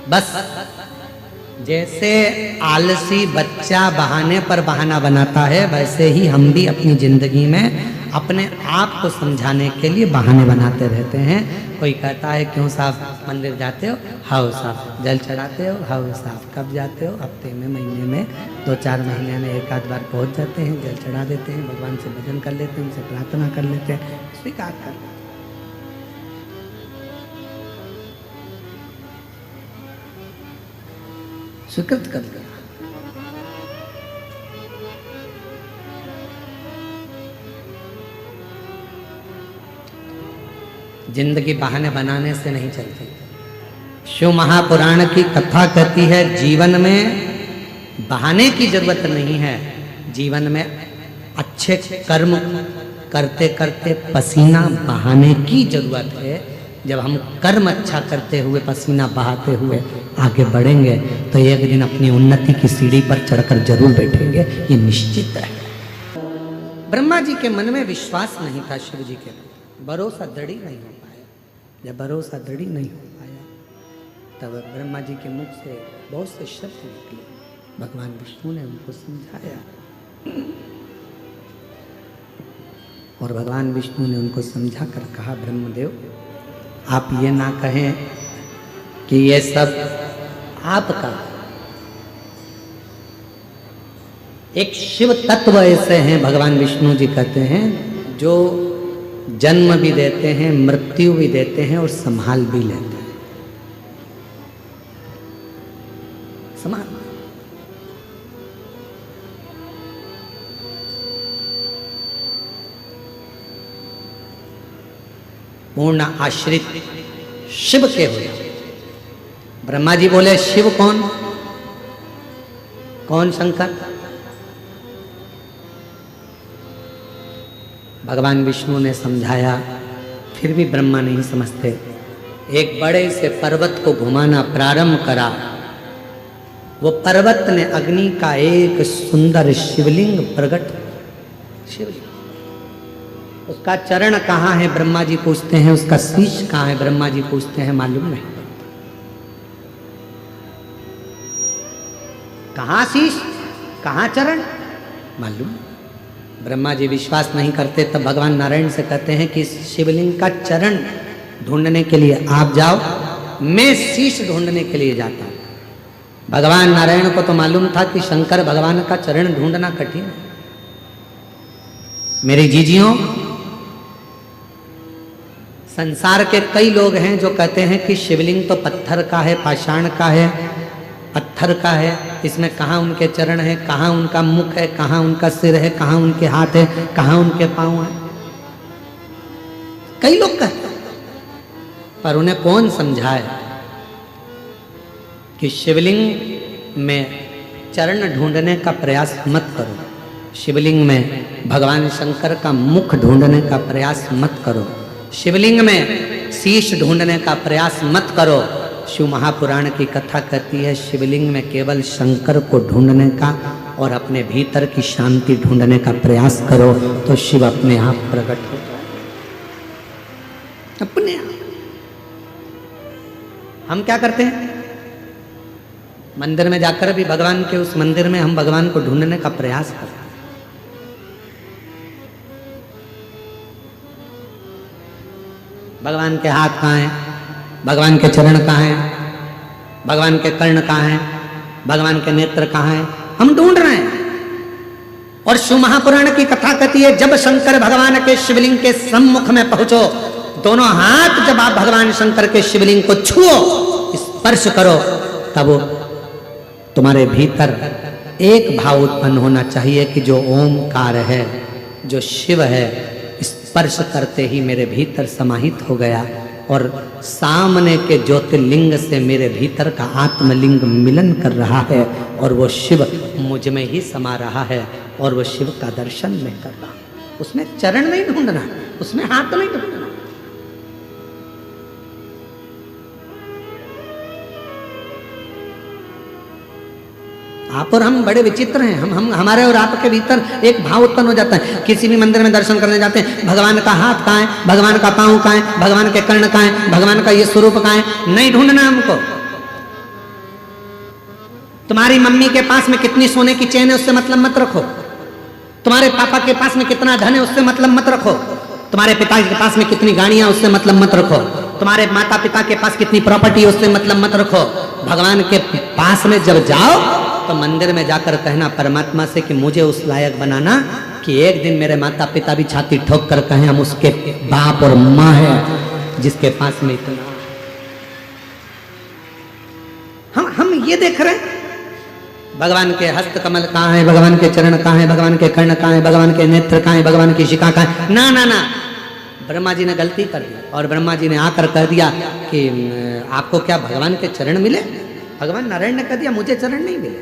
S1: बस जैसे आलसी बच्चा बहाने पर बहाना बनाता है, वैसे ही हम भी अपनी जिंदगी में अपने आप को समझाने के लिए बहाने बनाते रहते हैं। कोई कहता है क्यों साहब मंदिर जाते हो? हाउ साहब। जल चढ़ाते हो? हाउ साहब। कब जाते हो? हफ्ते में, महीने में, 2-4 महीने में एक आध बार पहुंच जाते हैं, जल चढ़ा देते हैं, भगवान से भजन कर लेते हैं, उनसे प्रार्थना कर लेते हैं, स्वीकार कर लेते हैं। स्वीकृत कर लिया। जिंदगी बहाने बनाने से नहीं चलती। शिव महापुराण की कथा कहती है जीवन में बहाने की जरूरत नहीं है, जीवन में अच्छे कर्म करते करते पसीना बहाने की जरूरत है। जब हम कर्म अच्छा करते हुए, पसीना बहाते हुए आगे बढ़ेंगे तो एक दिन अपनी उन्नति की सीढ़ी पर चढ़कर जरूर बैठेंगे, ये निश्चित है। ब्रह्मा जी के मन में विश्वास नहीं था शिव जी के प्रति, भरोसा दृढ़ नहीं हो पाया। जब भरोसा दृढ़ नहीं हो पाया तब ब्रह्मा जी के मुख से बहुत से शब्द निकले। भगवान विष्णु ने उनको समझाया और भगवान विष्णु ने उनको समझा कर कहा ब्रह्मदेव आप ये ना कहें कि ये सब आपका। एक शिव तत्व ऐसे हैं, भगवान विष्णु जी कहते हैं, जो जन्म भी देते हैं, मृत्यु भी देते हैं और संभाल भी लेते हैं। संभाल। पूर्ण आश्रित शिव के हो जाओ। ब्रह्मा जी बोले शिव कौन? कौन शंकर? भगवान विष्णु ने समझाया, फिर भी ब्रह्मा नहीं समझते। एक बड़े से पर्वत को घुमाना प्रारंभ करा। वो पर्वत ने अग्नि का एक सुंदर शिवलिंग प्रकट। शिवलिंग, उसका चरण कहाँ है ब्रह्मा जी पूछते हैं, उसका शीश कहाँ है ब्रह्मा जी पूछते हैं, मालूम नहीं। कहाँ शीश, कहाँ चरण, मालूम नहीं। ब्रह्मा जी विश्वास नहीं करते, तब भगवान नारायण से कहते हैं कि शिवलिंग का चरण ढूंढने के लिए आप जाओ, मैं शीश ढूंढने के लिए जाता हूं। भगवान नारायण को तो मालूम था कि शंकर भगवान का चरण ढूंढना कठिन है। मेरी जीजियों, संसार के कई लोग हैं जो कहते हैं कि शिवलिंग तो पत्थर का है, पाषाण का है, पत्थर का है, इसमें कहाँ उनके चरण है, कहाँ उनका मुख है, कहाँ उनका सिर है, कहाँ उनके हाथ है, कहाँ उनके पांव है। कई लोग कहते हैं, पर उन्हें कौन समझाए कि शिवलिंग में चरण ढूंढने का प्रयास मत करो, शिवलिंग में भगवान शंकर का मुख ढूंढने का प्रयास मत करो, शिवलिंग में शीश ढूंढने का प्रयास मत करो। शिव महापुराण की कथा कहती है शिवलिंग में केवल शंकर को ढूंढने का और अपने भीतर की शांति ढूंढने का प्रयास करो तो शिव अपने आप प्रकट हो जाए, अपने आप। हम क्या करते हैं, मंदिर में जाकर भी भगवान के उस मंदिर में हम भगवान को ढूंढने का प्रयास करते हैं। भगवान के हाथ कहाँ हैं, भगवान के चरण कहाँ हैं, भगवान के कर्ण कहाँ हैं, भगवान के नेत्र कहाँ हैं, हम ढूंढ रहे हैं। और शिव महापुराण की कथा कहती है जब शंकर भगवान के शिवलिंग के सम्मुख में पहुंचो, दोनों हाथ जब आप भगवान शंकर के शिवलिंग को छुओ, स्पर्श करो, तब तुम्हारे भीतर एक भाव उत्पन्न होना चाहिए कि जो ओमकार है, जो शिव है, स्पर्श करते ही मेरे भीतर समाहित हो गया और सामने के ज्योतिर्लिंग से मेरे भीतर का आत्मलिंग मिलन कर रहा है और वो शिव मुझ में ही समा रहा है और वो शिव का दर्शन मैं कर रहा हूं। उसमें चरण नहीं ढूंढना, उसमें हाथ नहीं ढूंढना। आप और हम बड़े विचित्र हैं। हम हमारे और आपके भीतर एक भाव उत्पन्न हो जाता है। किसी भी मंदिर में दर्शन करने जाते हैं, भगवान का हाथ कहाँ है, भगवान का पांव कहाँ है, भगवान के कर्ण कहाँ है, भगवान का ये स्वरूप कहाँ है, नहीं ढूंढना हमको। तुम्हारी मम्मी के पास में कितनी सोने की चेन है उससे मतलब मत रखो, तुम्हारे पापा के पास में कितना धन है उससे मतलब मत रखो, तुम्हारे पिता के पास में कितनी गाड़ियां उससे मतलब मत रखो, तुम्हारे माता पिता के पास कितनी प्रॉपर्टी उससे मतलब मत रखो। भगवान के पास में जब जाओ तो मंदिर में जाकर कहना परमात्मा से कि मुझे उस लायक बनाना कि एक दिन मेरे माता पिता भी छाती ठोक कर कहें हम उसके बाप और माँ है जिसके पास में इतना। हम ये देख रहे हैं भगवान के हस्त कमल कहाँ है, भगवान के चरण कहाँ है, भगवान के कर्ण कहाँ है, भगवान के नेत्र कहाँ है, भगवान की शिखा कहाँ है। ना ना ना, ब्रह्मा जी ने गलती कर दी और ब्रह्मा जी ने आकर कह दिया कि आपको क्या भगवान के चरण मिले। भगवान नारायण ने कह दिया मुझे चरण नहीं मिले,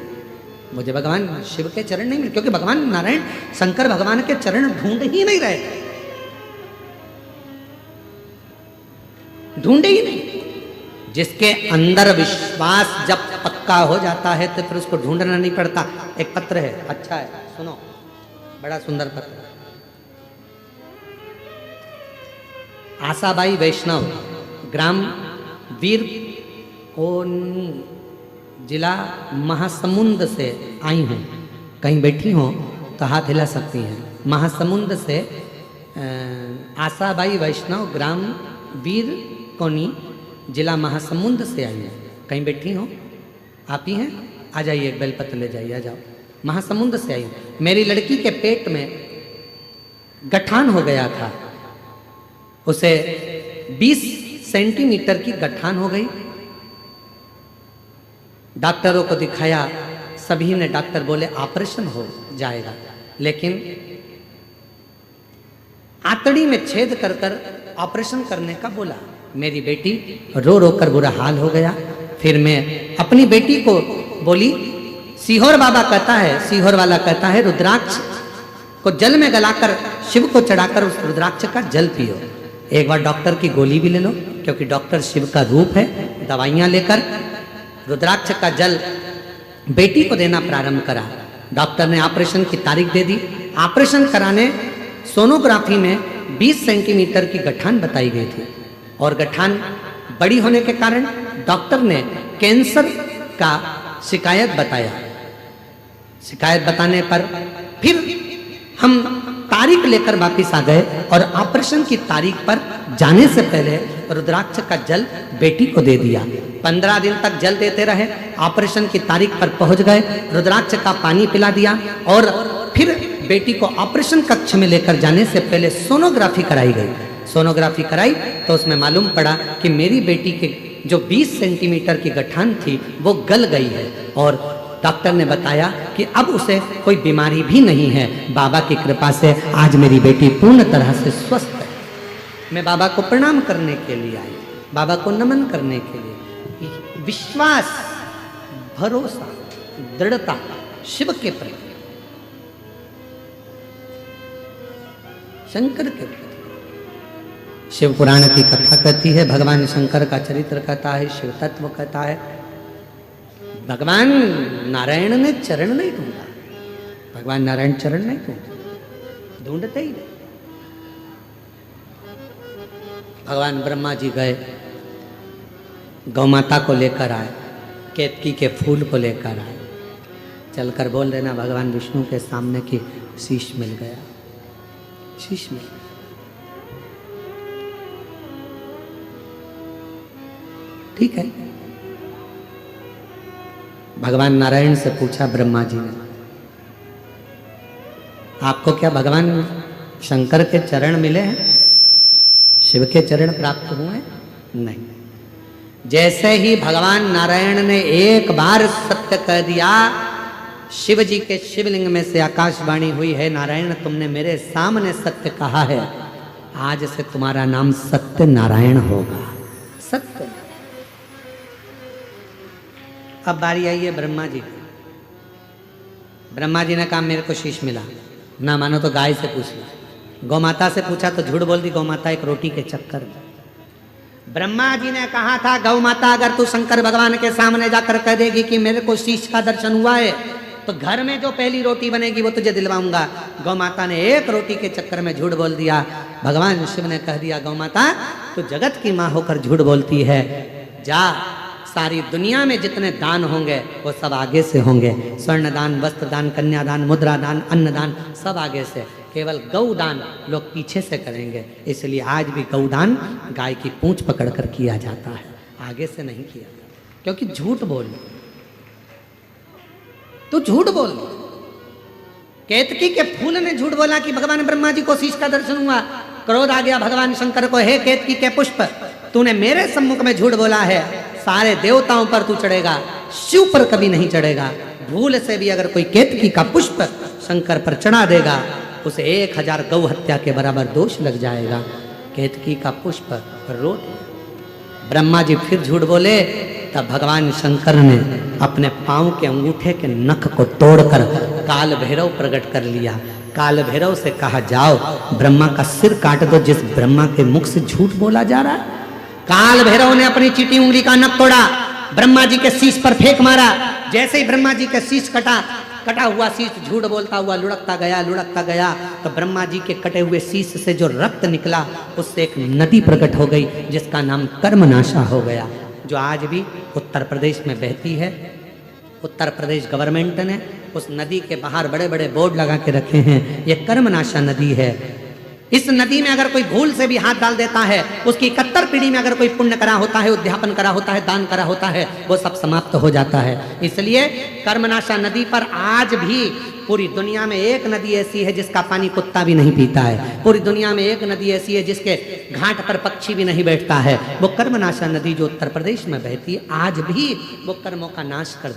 S1: मुझे भगवान शिव के चरण नहीं मिले, क्योंकि भगवान नारायण शंकर भगवान के चरण ढूंढ ही नहीं रहे थे, ढूंढे ही नहीं। जिसके अंदर विश्वास जब पक्का हो जाता है तो फिर उसको ढूंढना नहीं पड़ता। एक पत्र है, अच्छा है, सुनो, बड़ा सुंदर पत्र। आशाबाई वैष्णव, ग्राम वीर कोनी, जिला महासमुंद से आई हूँ। कहीं बैठी हो तो हाथ हिला सकती हैं। महासमुंद से आशाबाई वैष्णव, ग्राम वीर कोनी, जिला महासमुंद से आई है। कहीं बैठी हो, आप ही हैं, आ जाइए, एक बेलपत्र ले जाइए, आ जाओ। महासमुंद से आई हूँ। मेरी लड़की के पेट में गठान हो गया था, उसे 20 सेंटीमीटर की गठान हो गई। डॉक्टरों को दिखाया, सभी ने डॉक्टर बोले ऑपरेशन हो जाएगा, लेकिन आंतड़ी में छेद कर कर ऑपरेशन करने का बोला। मेरी बेटी रो रो कर बुरा हाल हो गया। फिर मैं अपनी बेटी को बोली, सीहोर बाबा कहता है, सीहोर वाला कहता है रुद्राक्ष को जल में गलाकर शिव को चढ़ाकर उस रुद्राक्ष का जल पियो। एक बार डॉक्टर की गोली भी ले लो, क्योंकि डॉक्टर शिव का रूप है। दवाइयां लेकर रुद्राक्ष का जल बेटी को देना प्रारंभ करा। डॉक्टर ने ऑपरेशन की तारीख दे दी। ऑपरेशन कराने सोनोग्राफी में 20 सेंटीमीटर की गठान बताई गई थी, और गठान बड़ी होने के कारण डॉक्टर ने कैंसर का शिकायत बताया। शिकायत बताने पर फिर हम तारीख लेकर वापिस आ गए और ऑपरेशन की तारीख पर जाने से पहले रुद्राक्ष का जल बेटी को दे दिया। 15 दिन तक जल देते रहे। ऑपरेशन की तारीख पर पहुंच गए, रुद्राक्ष का पानी पिला दिया, और फिर बेटी को ऑपरेशन कक्ष में लेकर जाने से पहले सोनोग्राफी कराई गई। सोनोग्राफी कराई तो उसमें मालूम पड़ा कि मेरी बेटी के जो 20 सेंटीमीटर की गठान थी वो गल गई है, और डॉक्टर ने बताया कि अब उसे कोई बीमारी भी नहीं है। बाबा की कृपा से आज मेरी बेटी पूर्ण तरह से स्वस्थ है। मैं बाबा को प्रणाम करने के लिए आई, बाबा को नमन करने के लिए। विश्वास, भरोसा, दृढ़ता शिव के प्रति, शंकर के प्रति। शिव पुराण की कथा कहती है, भगवान शंकर का चरित्र कहता है, शिव तत्व कहता है। भगवान नारायण ने चरण नहीं ढूंढा, भगवान नारायण चरण नहीं ढूंढते, ढूंढते ही नहीं। भगवान ब्रह्मा जी गए, गौ माता को लेकर आए, केतकी के फूल को लेकर आए। चलकर बोल देना भगवान विष्णु के सामने कि शीश मिल गया, शीश मिल गया। ठीक है। भगवान नारायण से पूछा ब्रह्मा जी ने, आपको क्या भगवान शंकर के चरण मिले हैं, शिव के चरण प्राप्त हुए हैं? नहीं। जैसे ही भगवान नारायण ने एक बार सत्य कह दिया, शिव जी के शिवलिंग में से आकाशवाणी हुई है, नारायण तुमने मेरे सामने सत्य कहा है, आज से तुम्हारा नाम सत्य नारायण होगा। सत्य। अब बारी आई है ब्रह्मा जी की। ब्रह्मा जी ने कहा मेरे को शीश मिला, ना मानो तो गाय से पूछ लो। गौ माता से पूछा तो झूठ बोल दी गौ माता एक रोटी के चक्कर में। ब्रह्मा जी ने कहा था गौ माता अगर तू शंकर भगवान के सामने जाकर कह देगी कि मेरे को शीश का दर्शन हुआ है तो घर में जो पहली रोटी बनेगी वो तुझे दिलवाऊंगा। गौ माता ने एक रोटी के चक्कर में झूठ बोल दिया। भगवान शिव ने कह दिया गौ माता तू जगत की माँ होकर झूठ बोलती है, जा सारी दुनिया में जितने दान होंगे वो सब आगे से होंगे। स्वर्ण दान, वस्त्र दान, कन्यादान, मुद्रा दान, अन्नदान सब आगे से, केवल गौदान लोग पीछे से करेंगे। इसलिए आज भी गौदान गाय की पूंछ पकड़कर किया जाता है, आगे से नहीं किया जाता। क्योंकि झूठ बोल, तू झूठ बोल। केतकी के फूल ने झूठ बोला कि भगवान ब्रह्मा जी को शीश का दर्शन हुआ। क्रोध आ गया भगवान शंकर को, हे केतकी के पुष्प, तूने मेरे सम्मुख में झूठ बोला है, सारे देवताओं पर तू चढ़ेगा, शिव पर कभी नहीं चढ़ेगा। भूल से भी अगर कोई केतकी का पुष्प शंकर पर चढ़ा देगा उसे 1000 गौ हत्या के बराबर दोष लग जाएगा। केतकी का पुष्प रो दिया। ब्रह्मा जी फिर झूठ बोले, तब भगवान शंकर ने अपने पांव के अंगूठे के नख को तोड़कर काल भैरव प्रकट कर लिया। काल भैरव से कहा जाओ ब्रह्मा का सिर काट दो, जिस ब्रह्मा के मुख से झूठ बोला जा रहा है। काल भैरव ने अपनी चीटी उंगली का नख तोड़ा, ब्रह्मा जी के शीश पर फेंक मारा। जैसे ही ब्रह्मा जी का शीश कटा हुआ शीश झूठ बोलता हुआ लुढ़कता गया तो ब्रह्मा जी के कटे हुए शीश से जो रक्त निकला उससे एक नदी प्रकट हो गई जिसका नाम कर्मनाशा हो गया, जो आज भी उत्तर प्रदेश में बहती है। उत्तर प्रदेश गवर्नमेंट ने उस नदी के बाहर बड़े बड़े बोर्ड लगा के रखे हैं, ये कर्मनाशा नदी है। इस नदी में अगर कोई भूल से भी हाथ डाल देता है, उसकी 71 पीढ़ी में अगर कोई पुण्य करा होता है, उद्यापन करा होता है, दान करा होता है, वो सब समाप्त हो जाता है। इसलिए कर्मनाशा नदी पर आज भी पूरी दुनिया में एक नदी ऐसी है जिसका पानी कुत्ता भी नहीं पीता है। पूरी दुनिया में एक नदी ऐसी है जिसके घाट पर पक्षी भी नहीं बैठता है। वो कर्मनाशा नदी जो उत्तर प्रदेश में बहती है, आज भी वो कर्मों का नाश कर